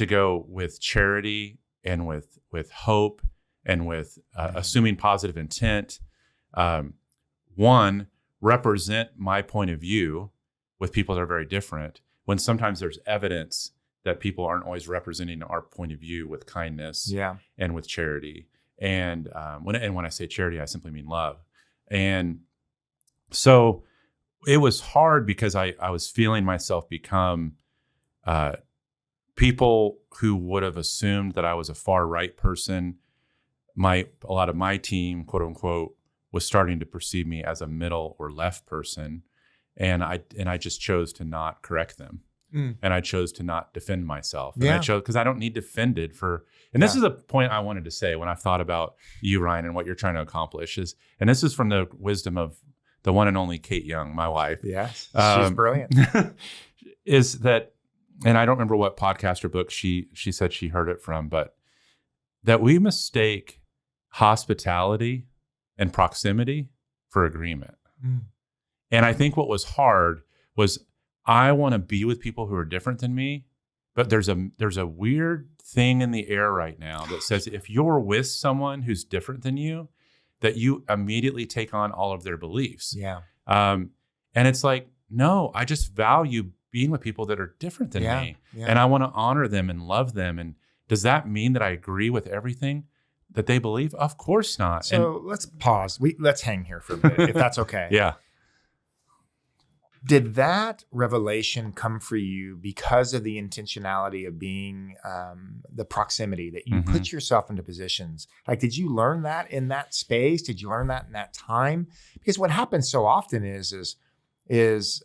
go with charity and with hope and with assuming positive intent. One, represent my point of view with people that are very different, when sometimes there's evidence that people aren't always representing our point of view with kindness and with charity. And when I say charity, I simply mean love. And so it was hard because I was feeling myself become people who would have assumed that I was a far right person. A lot of my team, quote unquote, was starting to perceive me as a middle or left person. And I just chose to not correct them. And I chose to not defend myself. And I chose, because I don't need defended and this is a point I wanted to say when I thought about you, Ryan, and what you're trying to accomplish and this is from the wisdom of the one and only Kate Young, my wife. Yes, she's brilliant. Is that, and I don't remember what podcast or book she said she heard it from, but that we mistake hospitality and proximity for agreement. And I think what was hard was I want to be with people who are different than me, but there's a weird thing in the air right now that says if you're with someone who's different than you, that you immediately take on all of their beliefs. Yeah. And it's like, no, I just value being with people that are different than me. Yeah. And I want to honor them and love them. And does that mean that I agree with everything that they believe? Of course not. So let's pause. Let's hang here for a minute, if that's okay. Yeah. Did that revelation come for you because of the intentionality of being the proximity that you put yourself into positions? Like, did you learn that in that space? Did you learn that in that time? Because what happens so often is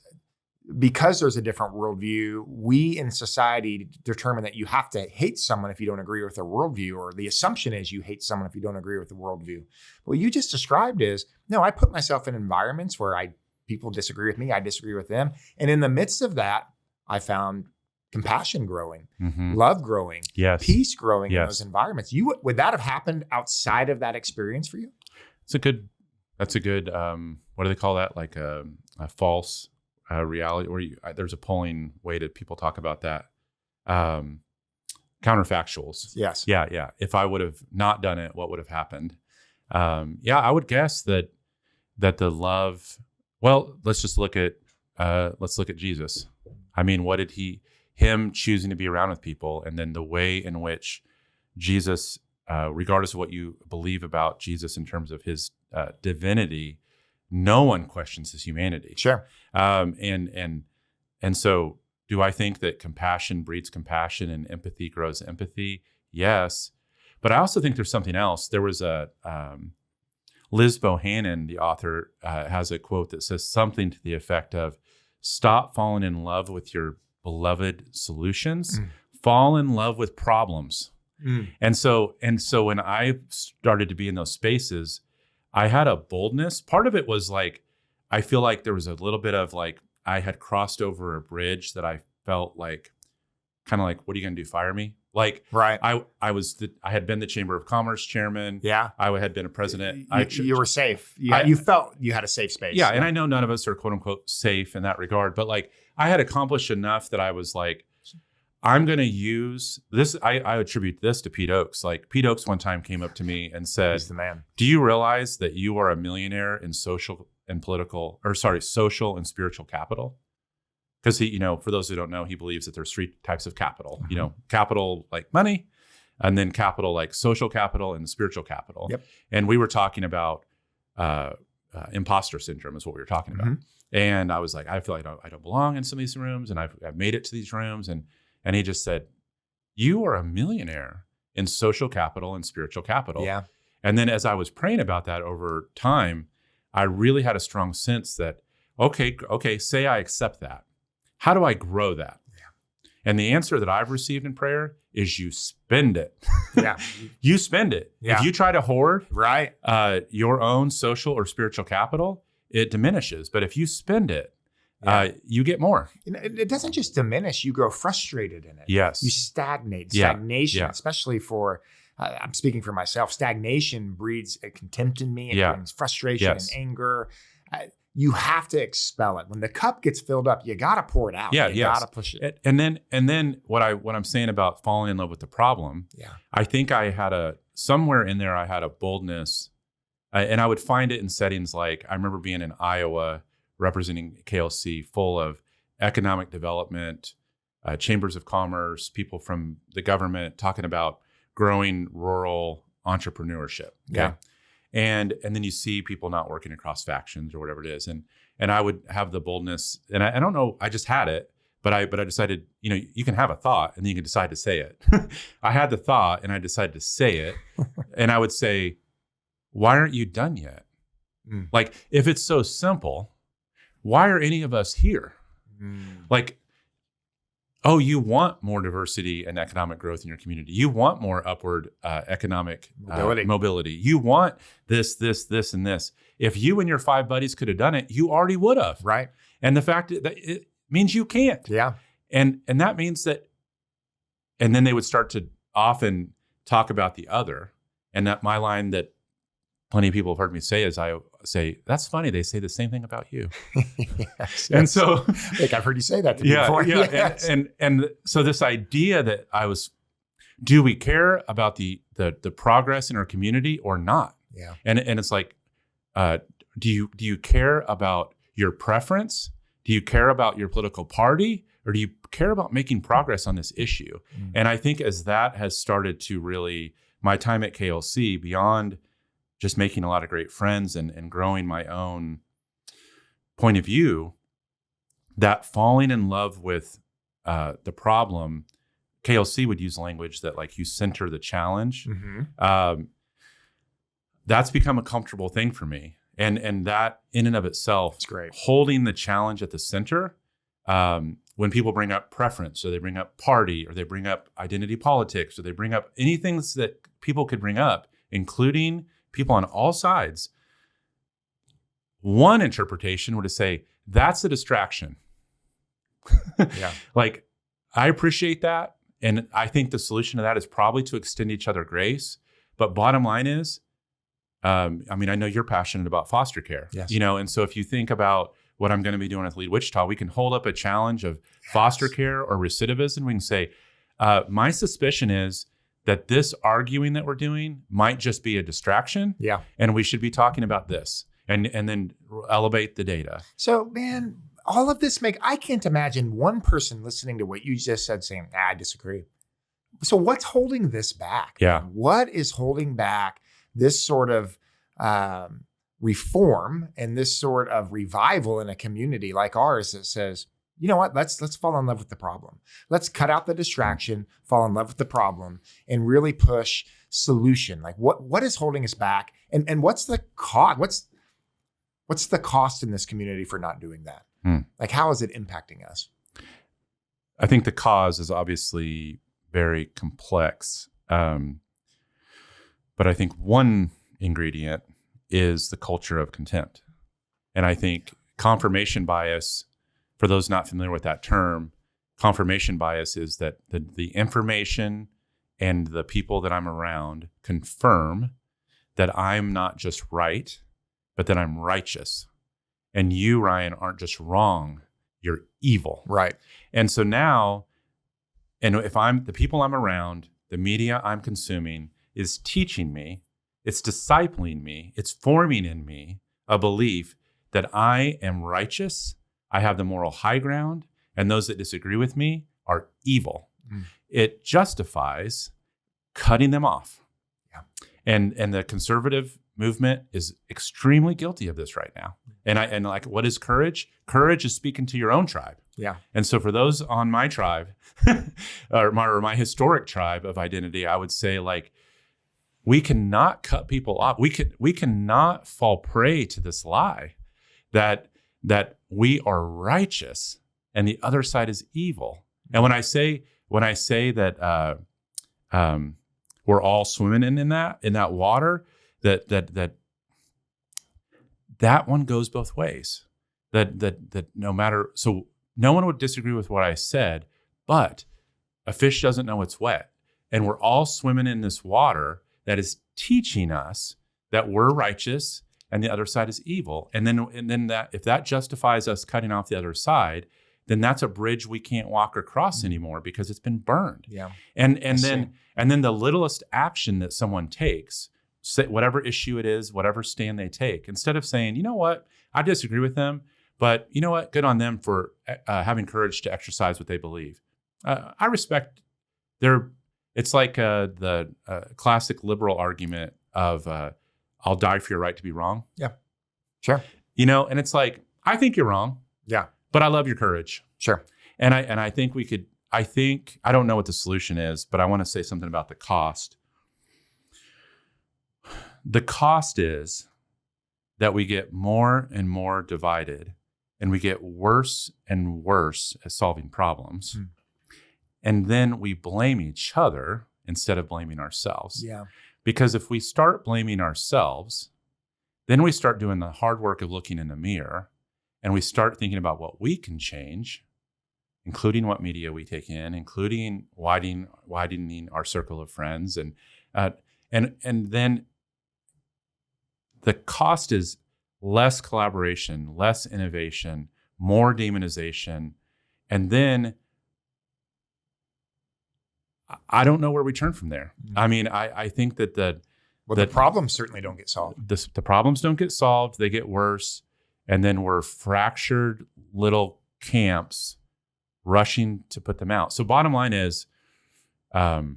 because there's a different worldview, we in society determine that you have to hate someone if you don't agree with their worldview, or the assumption is you hate someone if you don't agree with the worldview. What you just described is, no, I put myself in environments where people disagree with me, I disagree with them. And in the midst of that, I found compassion growing, love growing, peace growing in those environments. Would that have happened outside of that experience for you? That's a good, what do they call that? Like a false reality, or there's a polling way that people talk about that. Counterfactuals. Yes. Yeah. If I would have not done it, what would have happened? I would guess that the love, well, let's look at Jesus. I mean, what did him choosing to be around with people, and then the way in which Jesus, regardless of what you believe about Jesus in terms of his divinity, no one questions his humanity. Sure. And so Do I think that compassion breeds compassion and empathy grows empathy? Yes. But I also think there's something else. There was a Liz Bohannon, the author, has a quote that says something to the effect of, stop falling in love with your beloved solutions, fall in love with problems. And so when I started to be in those spaces, I had a boldness. Part of it was like, I feel like there was a little bit of like, I had crossed over a bridge that I felt like, kind of like, what are you going to do? Fire me? Like, right. I had been the Chamber of Commerce chairman. Yeah. I had been a president. You were safe. You felt you had a safe space. Yeah. And I know none of us are quote unquote safe in that regard, but like I had accomplished enough that I was like, I'm going to use this. I attribute this to Pete Oakes. Like Pete Oakes one time came up to me and said, he's the man. Do you realize that you are a millionaire in social and spiritual capital? Because he, for those who don't know, he believes that there's 3 types of capital, capital like money, and then capital like social capital and spiritual capital. Yep. And we were talking about imposter syndrome is what we were talking about. And I was like, I feel like I don't belong in some of these rooms, and I've made it to these rooms. And he just said, you are a millionaire in social capital and spiritual capital. Yeah. And then as I was praying about that over time, I really had a strong sense that, okay, say I accept that. How do I grow that? Yeah. And the answer that I've received in prayer is you spend it. Yeah. You spend it. Yeah. If you try to hoard right. Your own social or spiritual capital, it diminishes. But if you spend it, you get more. It doesn't just diminish. You grow frustrated in it. Yes. You stagnate. Yeah. Stagnation, Yeah. especially for, I'm speaking for myself, stagnation breeds a contempt in me. It brings frustration and anger. You have to expel it. When the cup gets filled up, you got to pour it out. You got to push it. And then what I'm saying about falling in love with the problem. Yeah. I think I had somewhere in there, I had a boldness, and I would find it in settings like, I remember being in Iowa representing KLC, full of economic development, chambers of commerce, people from the government talking about growing rural entrepreneurship. Okay? Yeah. And then you see people not working across factions or whatever it is. And I would have the boldness, and I don't know, I just had it, but I decided, you can have a thought and then you can decide to say it. I had the thought and I decided to say it. And I would say, why aren't you done yet? Like, if it's so simple, why are any of us here? Like, oh, you want more diversity and economic growth in your community. You want more upward economic mobility. You want this, and this. If you and your 5 buddies could have done it, you already would have. Right. And the fact that it means you can't. Yeah. And that means that, and then they would start to often talk about the other. And that my line that plenty of people have heard me say is I say, that's funny. They say the same thing about you. Yes. And so like I've heard you say that to me before. Yeah. Yes. And so this idea that do we care about the progress in our community or not? Yeah. And it's like, do you care about your preference? Do you care about your political party? Or do you care about making progress on this issue? And I think as that has started to really, my time at KLC, beyond just making a lot of great friends and growing my own point of view, that falling in love with the problem, KLC would use language that like you center the challenge. That's become a comfortable thing for me. And that in and of itself, it's great. Holding the challenge at the center, when people bring up preference or they bring up party or they bring up identity politics or they bring up anything that people could bring up, including people on all sides, one interpretation would say, that's a distraction. Yeah. Like, I appreciate that. And I think the solution to that is probably to extend each other grace. But bottom line is, I know you're passionate about foster care, yes. And so if you think about what I'm going to be doing with Lead Wichita, we can hold up a challenge of foster care or recidivism. We can say, my suspicion is that this arguing that we're doing might just be a distraction. Yeah. And we should be talking about this and then elevate the data. So, man, all of this I can't imagine one person listening to what you just said saying, I disagree. So what's holding this back? Yeah. What is holding back this sort of reform and this sort of revival in a community like ours that says, you know what? Let's fall in love with the problem. Let's cut out the distraction, fall in love with the problem, and really push solution. Like what is holding us back, and what's the cost? What's the cost in this community for not doing that? Like, how is it impacting us? I think the cause is obviously very complex, but I think one ingredient is the culture of contempt, and I think confirmation bias. For those not familiar with that term, confirmation bias is that the information and the people that I'm around confirm that I'm not just right, but that I'm righteous. And you, Ryan, aren't just wrong, you're evil. Right. And so now, and if I'm the people I'm around, the media I'm consuming is teaching me, it's discipling me, it's forming in me a belief that I am righteous, I have the moral high ground, and those that disagree with me are evil. It justifies cutting them off. Yeah. And the conservative movement is extremely guilty of this right now. And like, what is courage? Courage is speaking to your own tribe. Yeah. And so for those on my tribe, or my historic tribe of identity, I would say, like, we cannot cut people off. We cannot fall prey to this lie that we are righteous and the other side is evil. And when I say that we're all swimming in that water, that one goes both ways. That no matter, so no one would disagree with what I said, but a fish doesn't know it's wet, and we're all swimming in this water that is teaching us that we're righteous and the other side is evil. And then that, if that justifies us cutting off the other side, then that's a bridge we can't walk across anymore because it's been burned. Yeah. And then the littlest action that someone takes, whatever issue it is, whatever stand they take, instead of saying, you know what, I disagree with them, but you know what, good on them for having courage to exercise what they believe. I respect it's like the classic liberal argument of, I'll die for your right to be wrong. Yeah, sure. And it's like, I think you're wrong. Yeah. But I love your courage. Sure. And I think I don't know what the solution is, but I want to say something about the cost. The cost is that we get more and more divided, and we get worse and worse at solving problems. And then we blame each other instead of blaming ourselves. Yeah. Because if we start blaming ourselves, then we start doing the hard work of looking in the mirror, and we start thinking about what we can change, including what media we take in, including widening our circle of friends. And then the cost is less collaboration, less innovation, more demonization. And then I don't know where we turn from there. I mean, I think that the problems certainly don't get solved. The problems don't get solved. They get worse. And then we're fractured little camps rushing to put them out. So bottom line is, I've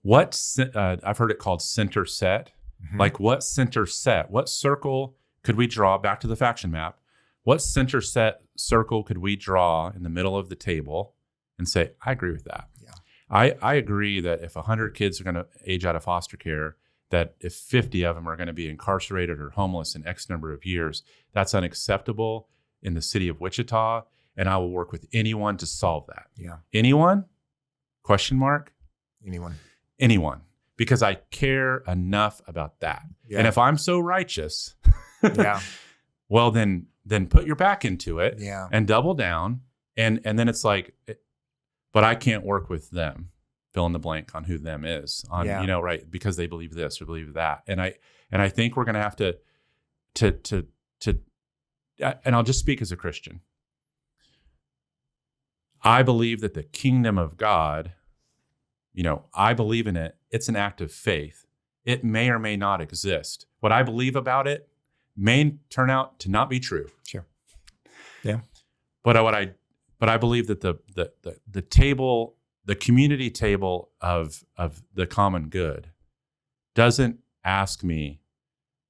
heard it called center set. Like, what center set, what circle could we draw, back to the faction map? What center set circle could we draw in the middle of the table and say, I agree with that. Yeah. I agree that if 100 kids are going to age out of foster care, that if 50 of them are going to be incarcerated or homeless in X number of years, that's unacceptable in the city of Wichita, and I will work with anyone to solve that. Yeah. Anyone? Question mark? Anyone. Because I care enough about that. Yeah. And if I'm so righteous, yeah, well, then put your back into it. Yeah. And double down. And then it's like, but I can't work with them. Fill in the blank on who them is, on, right, because they believe this or believe that. And I think we're going to have to, and I'll just speak as a Christian. I believe that the kingdom of God, I believe in it. It's an act of faith. It may or may not exist. What I believe about it may turn out to not be true. Sure. Yeah. But I believe that the table, the community table of the common good, doesn't ask me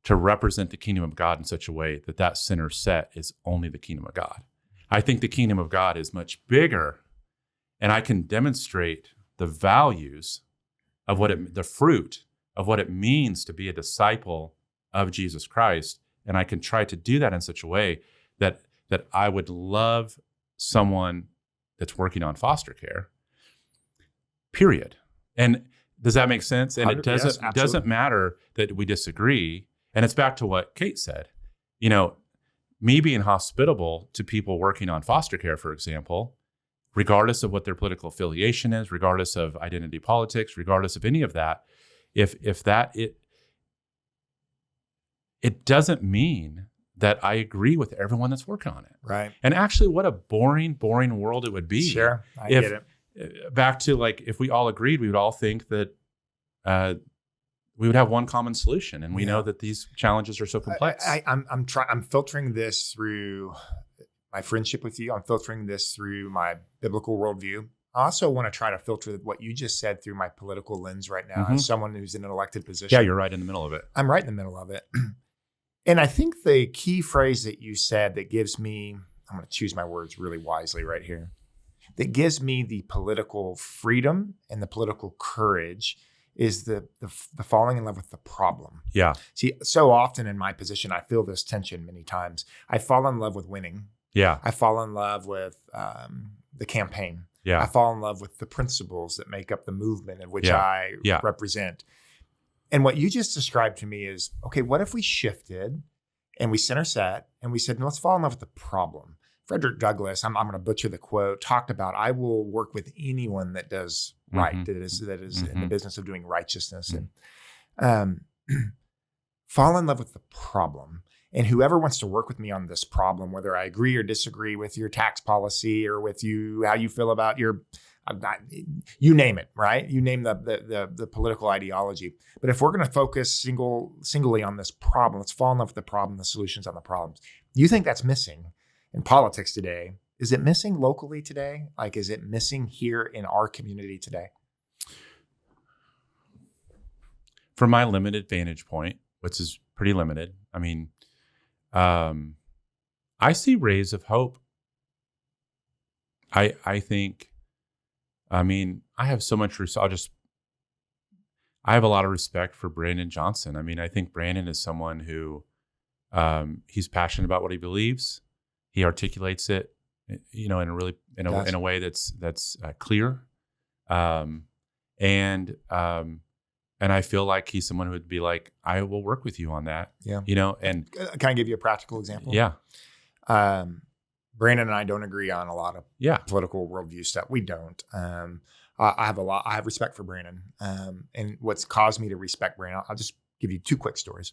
to represent the kingdom of God in such a way that center set is only the kingdom of God. I think the kingdom of God is much bigger, and I can demonstrate the values of the fruit of what it means to be a disciple of Jesus Christ. And I can try to do that in such a way that I would love someone that's working on foster care, period. And does that make sense? And it doesn't matter that we disagree. And it's back to what Kate said. You know, me being hospitable to people working on foster care, for example, regardless of what their political affiliation is, regardless of identity politics, regardless of any of that, it doesn't mean that I agree with everyone that's working on it. Right. And actually, what a boring world it would be. Sure, I get it. Back to like, if we all agreed, we would all think that we would have one common solution. And we know that these challenges are so complex. I'm filtering this through my friendship with you. I'm filtering this through my biblical worldview. I also want to try to filter what you just said through my political lens right now as someone who's in an elected position. Yeah, you're right in the middle of it. I'm right in the middle of it. And I think the key phrase that you said that gives me, I'm going to choose my words really wisely right here, that gives me the political freedom and the political courage is the falling in love with the problem. Yeah. See, so often in my position, I feel this tension many times. I fall in love with winning. Yeah. I fall in love with the campaign. Yeah. I fall in love with the principles that make up the movement of which I represent. And what you just described to me is, okay, what if we shifted and we center set and we said, no, let's fall in love with the problem. Frederick Douglass, I'm going to butcher the quote, talked about, I will work with anyone that does right, that is in the business of doing righteousness. And fall in love with the problem. And whoever wants to work with me on this problem, whether I agree or disagree with your tax policy or with you, how you feel about your, you name it, right? You name the political ideology. But if we're going to focus singly on this problem, let's fall in love with the problem, the solutions on the problems. Do you think that's missing in politics today? Is it missing locally today? Like, is it missing here in our community today? From my limited vantage point, which is pretty limited, I mean, I see rays of hope. I think, I mean, I have so much I have a lot of respect for Brandon Johnson. I mean, I think Brandon is someone who, he's passionate about what he believes. He articulates it, you know, in a way that's clear. And I feel like he's someone who would be like, I will work with you on that. Yeah. You know, and can I give you a practical example? Yeah. Brandon and I don't agree on a lot of political worldview stuff. We don't. I have respect for Brandon. And what's caused me to respect Brandon, I'll just give you two quick stories.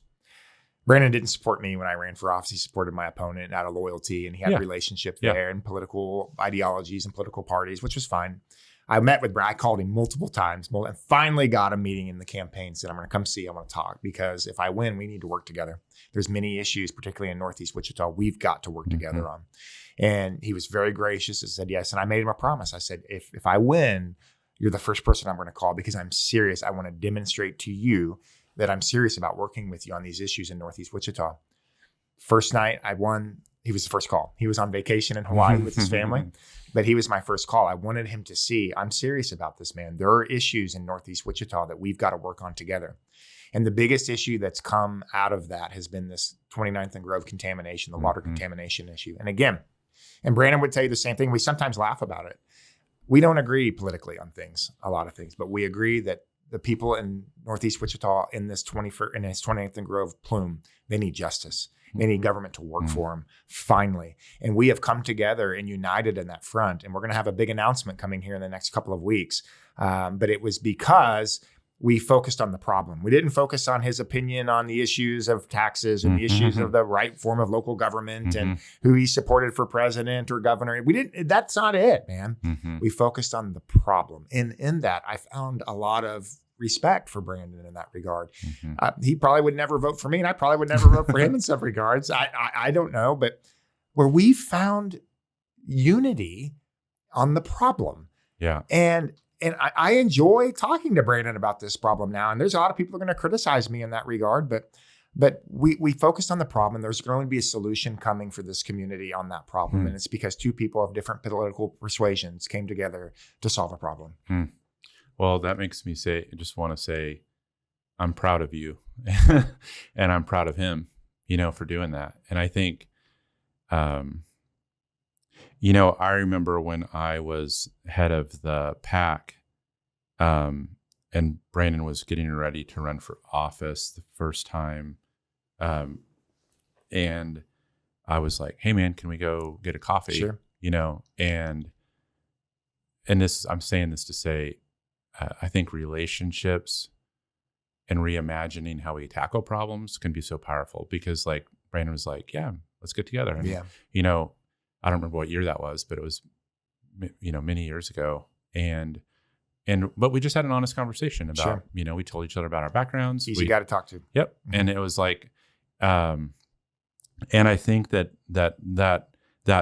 Brandon didn't support me when I ran for office. He supported my opponent out of loyalty, and he had relationships there and political ideologies and political parties, which was fine. I met with Brad. I called him multiple times and finally got a meeting in the campaign. Said, I'm going to come see you. I want to talk because if I win, we need to work together. There's many issues, particularly in Northeast Wichita, we've got to work together on. And he was very gracious and said yes. And I made him a promise. I said, if I win, you're the first person I'm going to call because I'm serious. I want to demonstrate to you that I'm serious about working with you on these issues in Northeast Wichita. First night I won. He was the first call. He was on vacation in Hawaii with his family, but he was my first call. I wanted him to see, I'm serious about this, man. There are issues in Northeast Wichita that we've got to work on together. And the biggest issue that's come out of that has been this 29th and Grove contamination, the water contamination issue. And again, and Brandon would tell you the same thing. We sometimes laugh about it. We don't agree politically on things, a lot of things, but we agree that the people in Northeast Wichita in this 29th and Grove plume, they need justice. They need government to work for them, finally. And we have come together and united in that front. And we're going to have a big announcement coming here in the next couple of weeks. But it was because we focused on the problem. We didn't focus on his opinion on the issues of taxes and the issues of the right form of local government and who he supported for president or governor. We didn't. That's not it, man. We focused on the problem. And in that, I found a lot of respect for Brandon in that regard. He probably would never vote for me, and I probably would never vote for him in some regards. I don't know, but where we found unity on the problem. Yeah. And I enjoy talking to Brandon about this problem now. And there's a lot of people who are going to criticize me in that regard, but But we focused on the problem. There's going to be a solution coming for this community on that problem. And it's because two people of different political persuasions came together to solve a problem. Well, that makes me just want to say, I'm proud of you and I'm proud of him, for doing that. And I think, I remember when I was head of the PAC, and Brandon was getting ready to run for office the first time. And I was like, hey man, can we go get a coffee? Sure. And I'm saying this to say, I think relationships and reimagining how we tackle problems can be so powerful, because like Brandon was like, yeah, let's get together. And, I don't remember what year that was, but it was, many years ago. But we just had an honest conversation about, we told each other about our backgrounds. Easy guy to talk to. Yep. Mm-hmm. And it was like, and I think that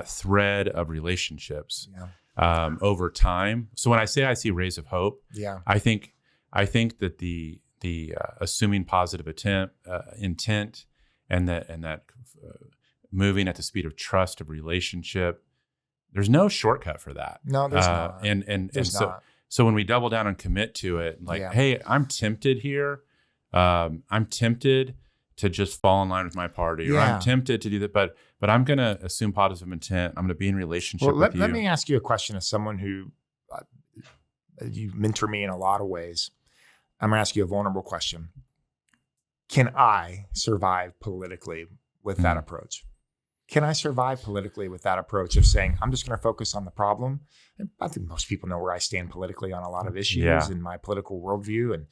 thread of relationships, over time. So when I say I see rays of hope, I think that the assuming positive intent and that moving at the speed of trust of relationship, there's no shortcut for that. No, there's not. So when we double down and commit to it, hey, I'm tempted here. I'm tempted to just fall in line with my party, or I'm tempted to do that, but I'm going to assume positive intent. I'm going to be in relationship with you. Let me ask you a question as someone who you mentor me in a lot of ways. I'm going to ask you a vulnerable question. Can I survive politically with that approach? Can I survive politically with that approach of saying, I'm just going to focus on the problem? And I think most people know where I stand politically on a lot of issues in my political worldview.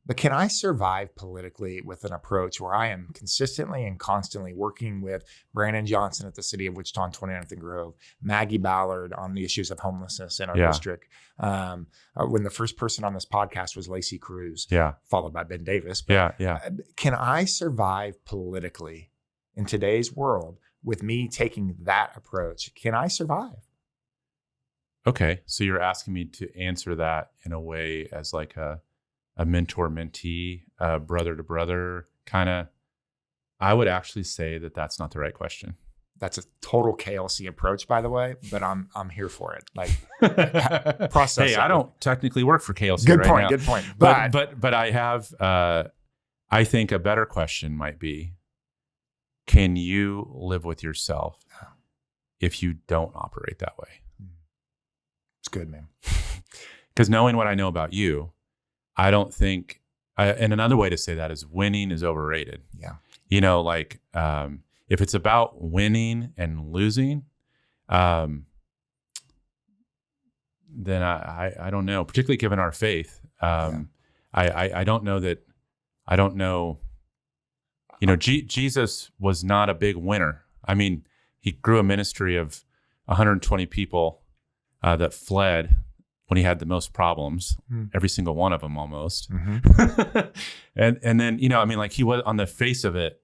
But can I survive politically with an approach where I am consistently and constantly working with Brandon Johnson at the City of Wichita on 29th and Grove, Maggie Ballard on the issues of homelessness in our district. When the first person on this podcast was Lacey Cruz, followed by Ben Davis. But can I survive politically in today's world with me taking that approach? Can I survive? Okay. So you're asking me to answer that in a way as like a mentor-mentee, brother to brother kind of. I would actually say that that's not the right question. That's a total KLC approach, by the way, but I'm here for it. Like process. Hey, I don't technically work for KLC good right point, now. Good point. But I have. I think a better question might be, can you live with yourself if you don't operate that way? It's good, man. Because knowing what I know about you, I don't think, and another way to say that is winning is overrated. Yeah. If it's about winning and losing, then I don't know, particularly given our faith. I don't know. Jesus was not a big winner. I mean, he grew a ministry of 120 people that fled when he had the most problems, every single one of them almost. Mm-hmm. and then, he was on the face of it,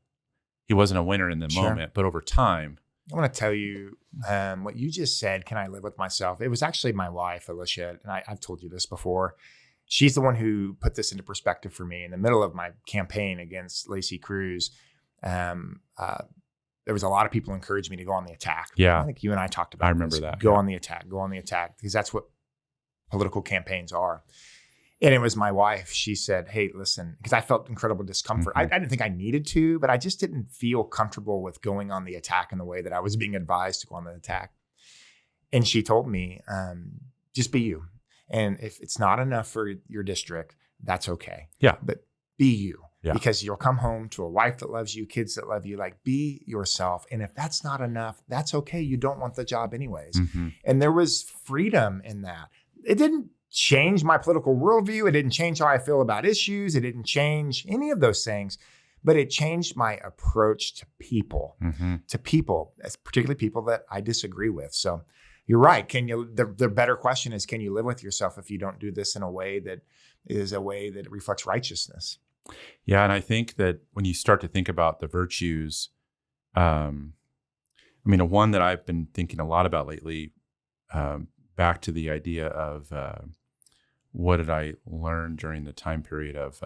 he wasn't a winner in the moment, but over time. I want to tell you what you just said, can I live with myself? It was actually my wife, Alicia, and I've told you this before. She's the one who put this into perspective for me in the middle of my campaign against Lacey Cruz. There was a lot of people encouraged me to go on the attack. Yeah. I think you and I talked about I remember that. Go on the attack, because that's what political campaigns are. And it was my wife. She said, hey, listen, because I felt incredible discomfort. Mm-hmm. I didn't think I needed to, but I just didn't feel comfortable with going on the attack in the way that I was being advised to go on the attack. And she told me, just be you. And if it's not enough for your district, that's okay. Yeah. But be you. Yeah. Because you'll come home to a wife that loves you, kids that love you. Like, be yourself. And if that's not enough, that's okay. You don't want the job anyways. Mm-hmm. And there was freedom in that. It didn't change my political worldview. It didn't change how I feel about issues. It didn't change any of those things. But it changed my approach to people, particularly people that I disagree with. So you're right. The better question is, can you live with yourself if you don't do this in a way that reflects righteousness? Yeah. And I think that when you start to think about the virtues, one that I've been thinking a lot about lately, back to the idea of what did I learn during the time period of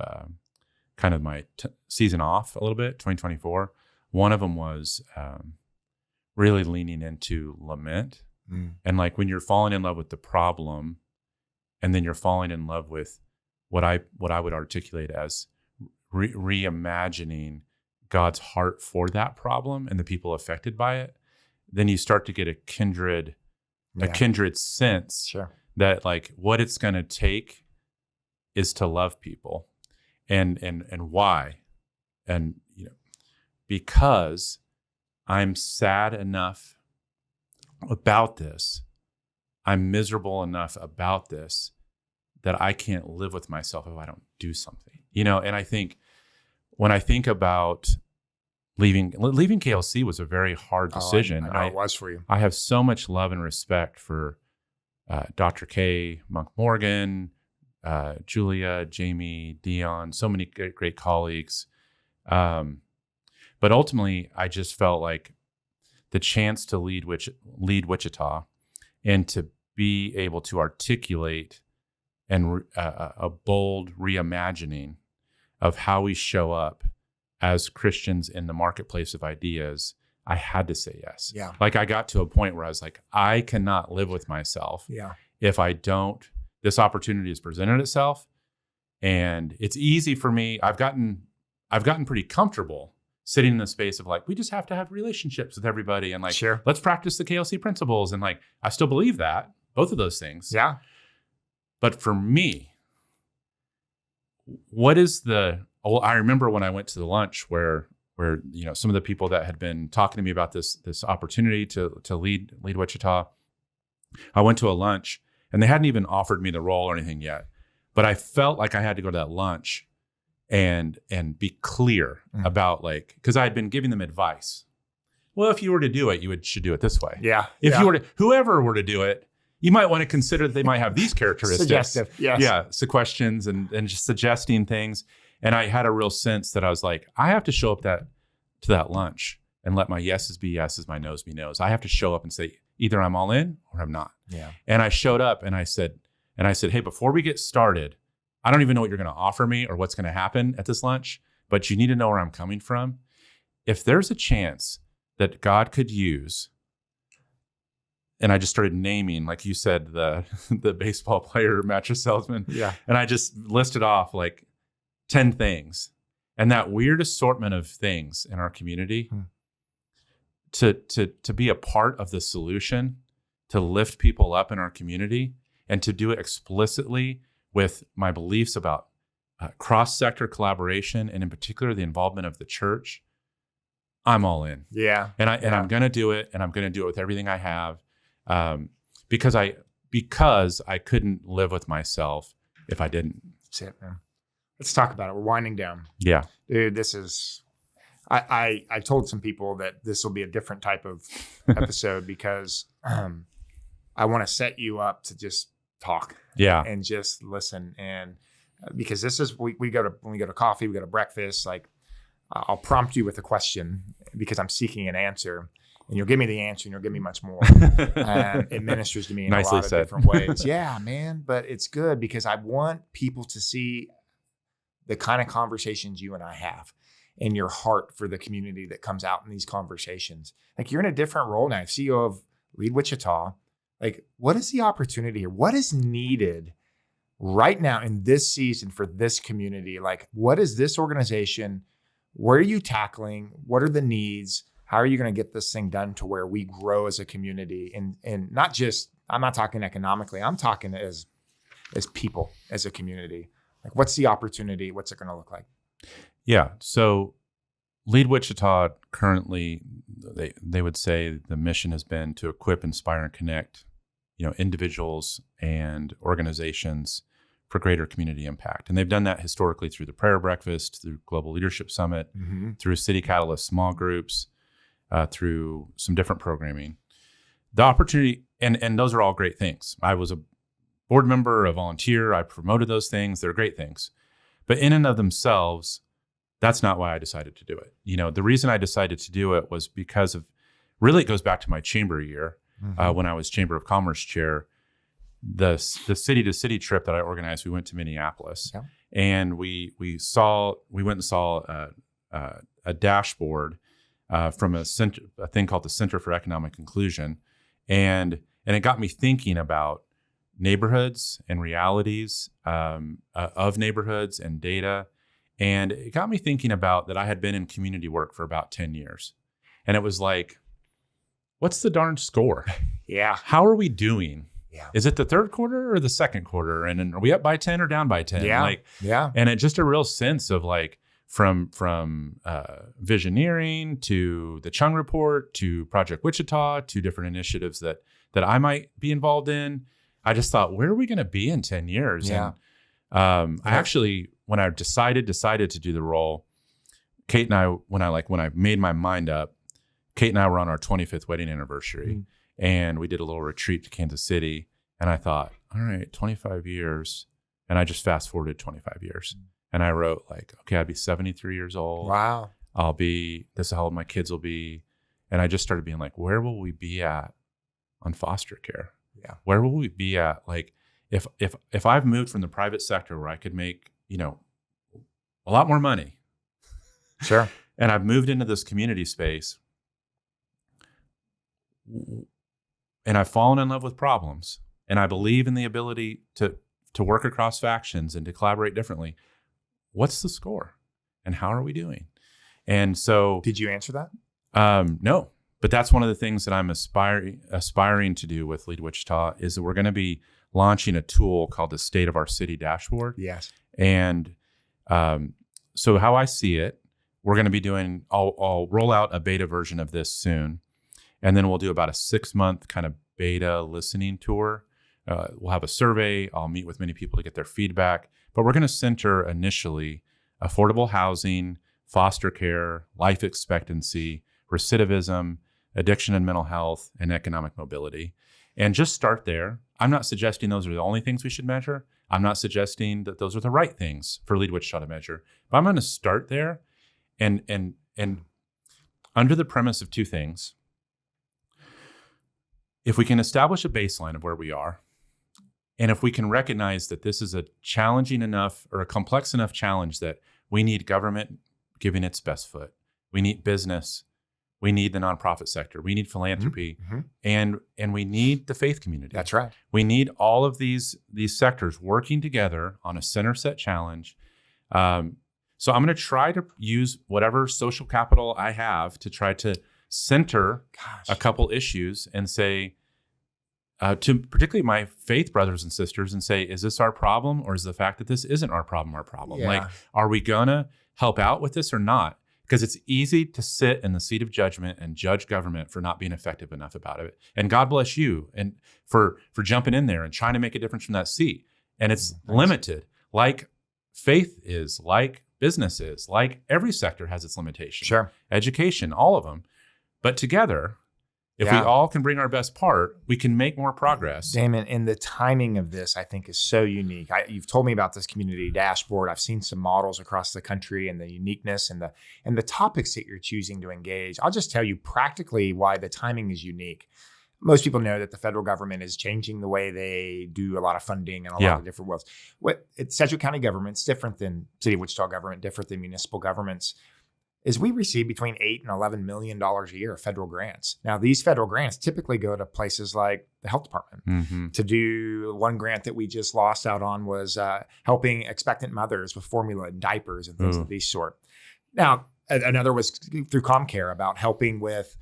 kind of my season off a little bit, 2024. One of them was really leaning into lament. And like when you're falling in love with the problem, and then you're falling in love with what I would articulate as reimagining God's heart for that problem and the people affected by it, then you start to get a kindred sense Sure. that like what it's going to take is to love people, and why, and because I'm sad enough about this, I'm miserable enough about this that I can't live with myself if I don't do something, and I think when I think about leaving KLC was a very hard decision. I know it was for you. I have so much love and respect for Dr. K, Monk Morgan, Julia, Jamie, Dion, so many great colleagues. But ultimately, I just felt like the chance to lead Wichita and to be able to articulate and a bold reimagining of how we show up as Christians in the marketplace of ideas, I had to say yes. Yeah. Like I got to a point where I was like, I cannot live with myself if I don't. This opportunity has presented itself, and it's easy for me. I've gotten pretty comfortable sitting in the space of like, we just have to have relationships with everybody, and like, sure, let's practice the KLC principles, and like, I still believe that, both of those things. Yeah. But for me, what is I remember when I went to the lunch where some of the people that had been talking to me about this opportunity to lead Wichita, I went to a lunch and they hadn't even offered me the role or anything yet, but I felt like I had to go to that lunch and be clear about like, because I had been giving them advice. Well, if you were to do it, should do it this way. Yeah. Whoever were to do it, you might want to consider that they might have these characteristics. Suggestive, yes. Yeah, so questions and just suggesting things. And I had a real sense that I was like, I have to show up to that lunch and let my yeses be yeses, my noes be noes. I have to show up and say, either I'm all in or I'm not. Yeah. And I showed up and I said, hey, before we get started, I don't even know what you're going to offer me or what's going to happen at this lunch, but you need to know where I'm coming from. If there's a chance that God could use, and I just started naming, like you said, the baseball player, mattress salesman. Yeah. And I just listed off like 10 things, and that weird assortment of things in our community to be a part of the solution, to lift people up in our community, and to do it explicitly with my beliefs about cross-sector collaboration, and in particular the involvement of the church. I'm all in. Yeah. And I'm going to do it, and I'm going to do it with everything I have, because I couldn't live with myself if I didn't. That's it, man. Let's talk about it. We're winding down. Yeah. Dude, this is, I told some people that this will be a different type of episode because I want to set you up to just talk. Yeah. And just listen. And because this is, when we go to coffee, we go to breakfast, like I'll prompt you with a question because I'm seeking an answer. And you'll give me the answer, and you'll give me much more. It ministers to me in a lot of different ways. Yeah, man. But it's good because I want people to see the kind of conversations you and I have and your heart for the community that comes out in these conversations. Like you're in a different role now, CEO of Lead Wichita. Like, what is the opportunity here? What is needed right now in this season for this community? Like, what is this organization? Where are you tackling? What are the needs? How are you going to get this thing done to where we grow as a community? And not just, I'm not talking economically, I'm talking as people, as a community. Like, what's the opportunity? What's it going to look like? Yeah. So Lead Wichita currently, they would say the mission has been to equip, inspire, and connect, individuals and organizations for greater community impact. And they've done that historically through the Prayer Breakfast, through Global Leadership Summit, through City Catalyst small groups, through some different programming. The opportunity, and those are all great things. I was a board member, a volunteer. I promoted those things. They're great things. But in and of themselves, that's not why I decided to do it. The reason I decided to do it was because of, really it goes back to my chamber year, when I was Chamber of Commerce chair. The city to city trip that I organized, we went to Minneapolis. Yeah. and we went and saw a dashboard from a thing called the Center for Economic Inclusion, and it got me thinking about neighborhoods and realities of neighborhoods and data. And it got me thinking about that I had been in community work for about 10 years. And it was like, what's the darn score? Yeah. How are we doing? Yeah. Is it the third quarter or the second quarter? And then are we up by 10 or down by 10? Yeah. And it just a real sense of like, from visioneering to the Chung Report to Project Wichita to different initiatives that I might be involved in. I just thought, where are we going to be in 10 years? Yeah. And I actually, when I decided to do the role, Kate and I, when I made my mind up, Kate and I were on our 25th wedding anniversary, and we did a little retreat to Kansas City. And I thought, all right, 25 years. And I just fast forwarded 25 years. And I wrote like, okay, I'd be 73 years old. Wow. This is how old my kids will be. And I just started being like, where will we be at on foster care? Yeah. Where will we be at? Like if I've moved from the private sector where I could make, a lot more money. Sure. And I've moved into this community space, and I've fallen in love with problems, and I believe in the ability to work across factions and to collaborate differently. What's the score, and how are we doing? And so, did you answer that? No, but that's one of the things that I'm aspiring to do with Lead Wichita is that we're going to be launching a tool called the State of Our City Dashboard. Yes. And so how I see it, we're going to be doing, I'll roll out a beta version of this soon. And then we'll do about a 6-month kind of beta listening tour. We'll have a survey. I'll meet with many people to get their feedback. But we're going to center initially affordable housing, foster care, life expectancy, recidivism, addiction and mental health, and economic mobility. And just start there. I'm not suggesting those are the only things we should measure. I'm not suggesting that those are the right things for Lead Wichita to measure. But I'm going to start there and under the premise of two things. If we can establish a baseline of where we are, and if we can recognize that this is a challenging enough or a complex enough challenge that we need government giving its best foot, we need business, we need the nonprofit sector, we need philanthropy, and we need the faith community. That's right. We need all of these sectors working together on a center set challenge. So I'm going to try to use whatever social capital I have to try to center a couple issues and say, to particularly my faith brothers and sisters, and say, is this our problem, or is the fact that this isn't our problem our problem? Yeah. Like, are we gonna help out with this or not? Because it's easy to sit in the seat of judgment and judge government for not being effective enough about it. And God bless you and for jumping in there and trying to make a difference from that seat. And it's limited, like faith is, like business is, like every sector has its limitations. Sure. Education, all of them. But together, if we all can bring our best part, we can make more progress. Damon, and the timing of this, I think, is so unique. You've told me about this community dashboard. I've seen some models across the country and the uniqueness and the topics that you're choosing to engage. I'll just tell you practically why the timing is unique. Most people know that the federal government is changing the way they do a lot of funding and a lot of different worlds. It's Sedgwick County government's different than City of Wichita government, different than municipal governments. Is we receive between $8 and $11 million a year of federal grants. Now, these federal grants typically go to places like the health department. To do one grant that we just lost out on was helping expectant mothers with formula and diapers and things of these sort. Now, another was through ComCare about helping with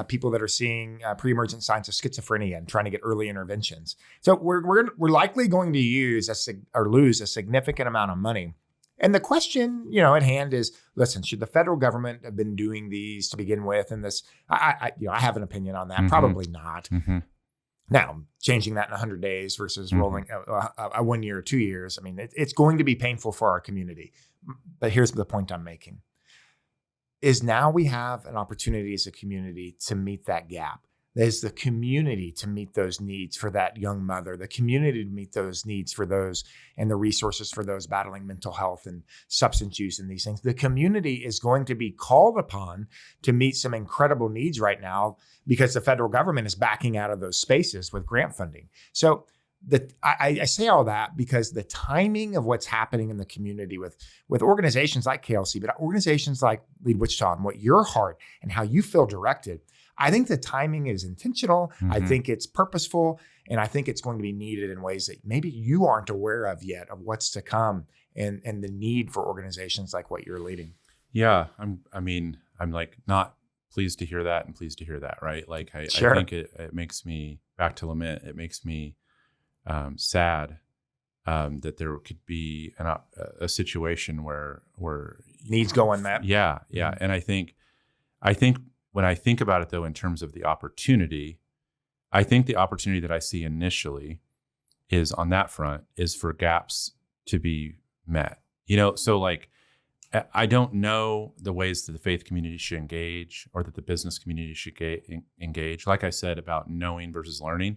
people that are seeing pre-emergent signs of schizophrenia and trying to get early interventions. So we're likely going to use lose a significant amount of money. And the question, at hand is, listen, should the federal government have been doing these to begin with? And this, I have an opinion on that. Probably not. Now, changing that in 100 days versus rolling a 1 year or 2 years, I mean, it's going to be painful for our community. But here's the point I'm making, is now we have an opportunity as a community to meet that gap. There's the community to meet those needs for that young mother, the community to meet those needs for those and the resources for those battling mental health and substance use and these things. The community is going to be called upon to meet some incredible needs right now because the federal government is backing out of those spaces with grant funding. So I say all that because the timing of what's happening in the community with organizations like KLC, but organizations like Lead Wichita, and what your heart and how you feel directed, I think the timing is intentional. Mm-hmm. I think it's purposeful, and I think it's going to be needed in ways that maybe you aren't aware of yet, of what's to come, and the need for organizations like what you're leading. Yeah, I'm like not pleased to hear that and pleased to hear that, right? Like I think it makes me, back to lament, it makes me sad that there could be a situation where needs go unmet. Yeah. Mm-hmm. And I think when I think about it though, in terms of the opportunity, I think the opportunity that I see initially is on that front is for gaps to be met. So like, I don't know the ways that the faith community should engage or that the business community should engage. Like I said about knowing versus learning,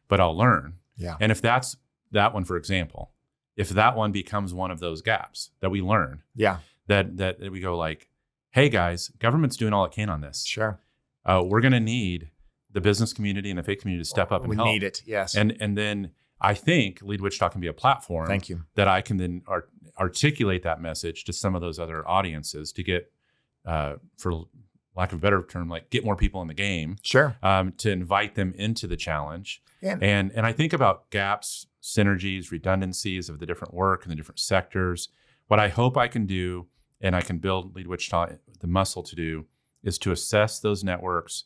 but I'll learn. Yeah. And if that's that one, for example, if that one becomes one of those gaps that we learn, that we go like, hey guys, government's doing all it can on this. Sure. We're going to need the business community and the faith community to step up and help. We need it. Yes. And then I think Lead Wichita can be a platform. Thank you. That I can then articulate that message to some of those other audiences to get, for lack of a better term, like get more people in the game. Sure. To invite them into the challenge. And I think about gaps, synergies, redundancies of the different work and the different sectors. What I hope I can do, and I can build Lead Wichita the muscle to do, is to assess those networks,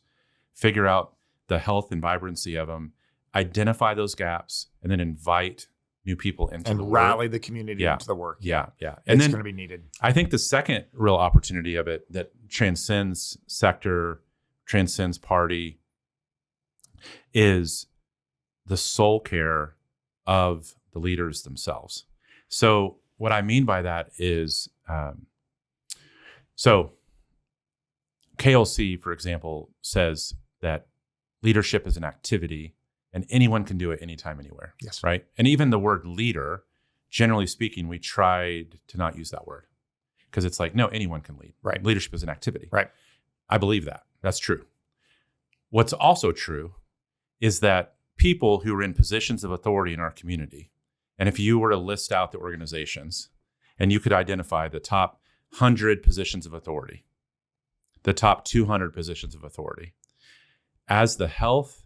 figure out the health and vibrancy of them, identify those gaps, and then invite new people into the work. And rally the community into the work. Yeah. And it's going to be needed. I think the second real opportunity of it that transcends sector, transcends party, is the soul care of the leaders themselves. So what I mean by that is, so KLC, for example, says that leadership is an activity and anyone can do it anytime, anywhere. Yes. Right. And even the word leader, generally speaking, we tried to not use that word because it's like, no, anyone can lead. Right. Leadership is an activity. Right. I believe that. That's true. What's also true is that people who are in positions of authority in our community, and if you were to list out the organizations and you could identify the top 100 positions of authority, the top 200 positions of authority, as the health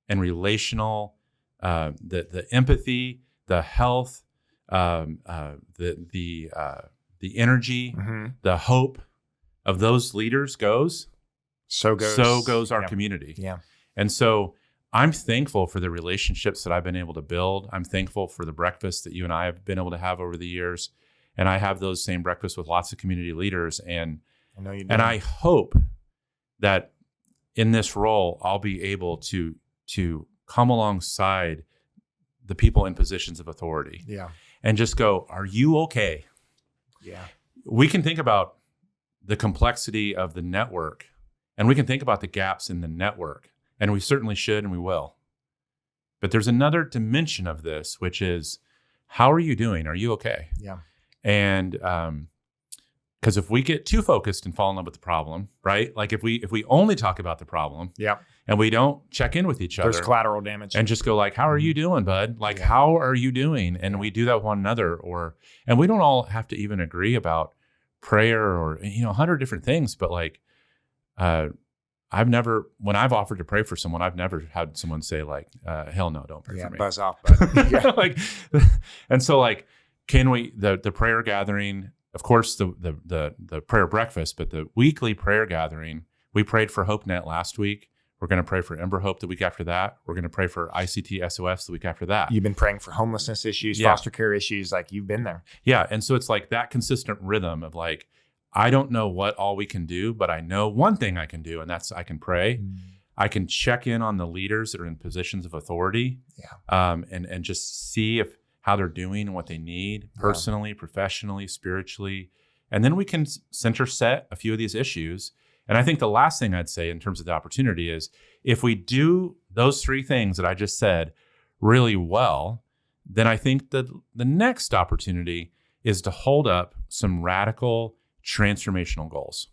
and relational, the empathy, the health, the energy, mm-hmm. the hope of those leaders goes, so goes our community. Yeah. And so I'm thankful for the relationships that I've been able to build. I'm thankful for the breakfasts that you and I have been able to have over the years. And I have those same breakfasts with lots of community leaders. And I know you do. And I hope that in this role, I'll be able to come alongside the people in positions of authority. Yeah. And just go, are you okay? Yeah. We can think about the complexity of the network, and we can think about the gaps in the network, and we certainly should, and we will. But there's another dimension of this, which is, how are you doing? Are you okay? Yeah. And because if we get too focused and fall in love with the problem, right? Like if we only talk about the problem, and we don't check in with each other, there's collateral damage, and just go like, "How are you doing, bud? Like, how are you doing?" And we do that with one another, and we don't all have to even agree about prayer or 100 different things, but like, I've never, when I've offered to pray for someone, I've never had someone say like, "Hell no, don't pray for me." Buzz off, bud. Yeah. Like, and so like, can we the prayer gathering? Of course, the prayer breakfast, but the weekly prayer gathering, we prayed for HopeNet last week. We're going to pray for Ember Hope the week after that. We're going to pray for ICT SOS the week after that. You've been praying for homelessness issues, foster care issues, like you've been there. Yeah. And so it's like that consistent rhythm of like, I don't know what all we can do, but I know one thing I can do, and that's I can pray. I can check in on the leaders that are in positions of authority, and just see how they're doing and what they need personally, professionally, spiritually. And then we can center set a few of these issues. And I think the last thing I'd say in terms of the opportunity is, if we do those three things that I just said really well, then I think that the next opportunity is to hold up some radical transformational goals.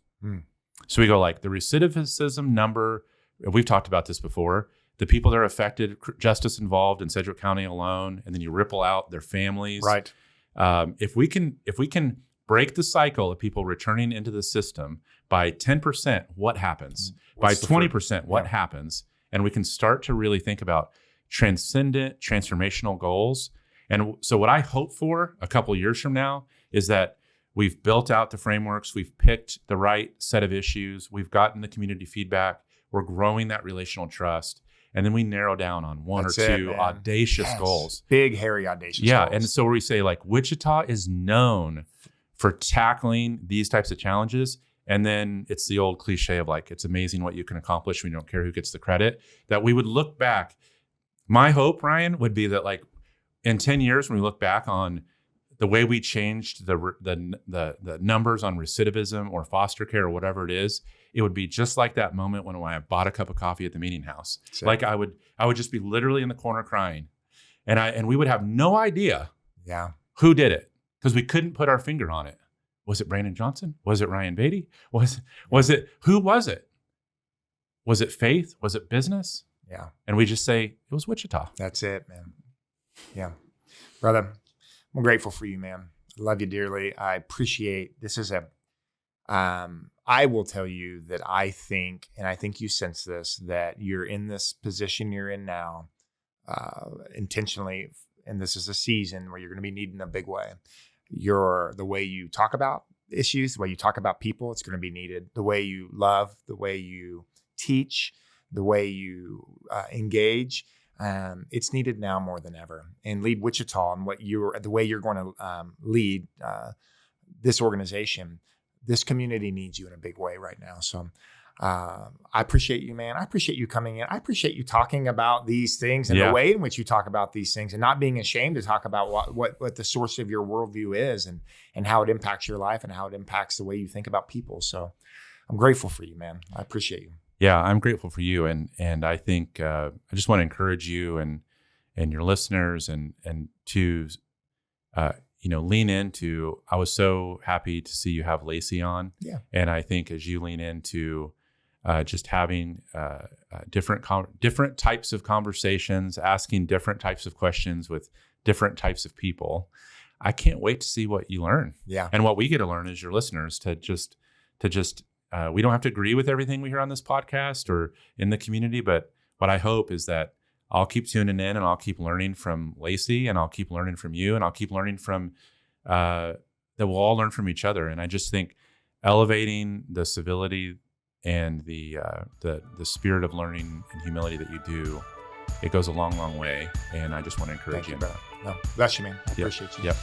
So we go like the recidivism number, we've talked about this before, the people that are affected, justice involved in Sedgwick County alone, and then you ripple out their families. Right. If we can break the cycle of people returning into the system by 10%, what happens? By 20%, what happens? And we can start to really think about transcendent, transformational goals. And so what I hope for a couple of years from now is that we've built out the frameworks, we've picked the right set of issues, we've gotten the community feedback, we're growing that relational trust, and then we narrow down on one or two audacious goals. Big, hairy, audacious goals. Yeah, and so where we say, like, Wichita is known for tackling these types of challenges. And then it's the old cliche of, like, it's amazing what you can accomplish when you don't care who gets the credit. That we would look back. My hope, Ryan, would be that, like, in 10 years, when we look back on the way we changed the numbers on recidivism or foster care or whatever it is, it would be just like that moment when I bought a cup of coffee at the meeting house. Sure. Like I would just be literally in the corner crying, and we would have no idea who did it because we couldn't put our finger on it. Was it Brandon Johnson? Was it Ryan Baty? Was it who was it? Was it faith? Was it business? Yeah. And we just say it was Wichita. That's it, man. Yeah. Brother, I'm grateful for you, man. I love you dearly. I appreciate this. I will tell you that I think, and I think you sense this, that you're in this position you're in now intentionally, and this is a season where you're going to be needed in a big way. The way you talk about issues, the way you talk about people, it's going to be needed. The way you love, the way you teach, the way you engage, it's needed now more than ever. And Lead Wichita and the way you're going to lead this organization, this community needs you in a big way right now. So I appreciate you, man. I appreciate you coming in. I appreciate you talking about these things and the way in which you talk about these things, and not being ashamed to talk about what the source of your worldview is, and how it impacts your life and how it impacts the way you think about people. So I'm grateful for you, man. I appreciate you. Yeah, I'm grateful for you, and I think I just want to encourage you and your listeners and to lean into. I was so happy to see you have Lacey on, and I think as you lean into just having different types of conversations, asking different types of questions with different types of people, I can't wait to see what you learn. Yeah, and what we get to learn as your listeners to just. We don't have to agree with everything we hear on this podcast or in the community, but what I hope is that I'll keep tuning in and I'll keep learning from Lacey, and I'll keep learning from you, and I'll keep learning from that we'll all learn from each other. And I just think elevating the civility and the spirit of learning and humility that you do, it goes a long, long way. And I just want to encourage you. No, bless you, man. I appreciate you. Yep.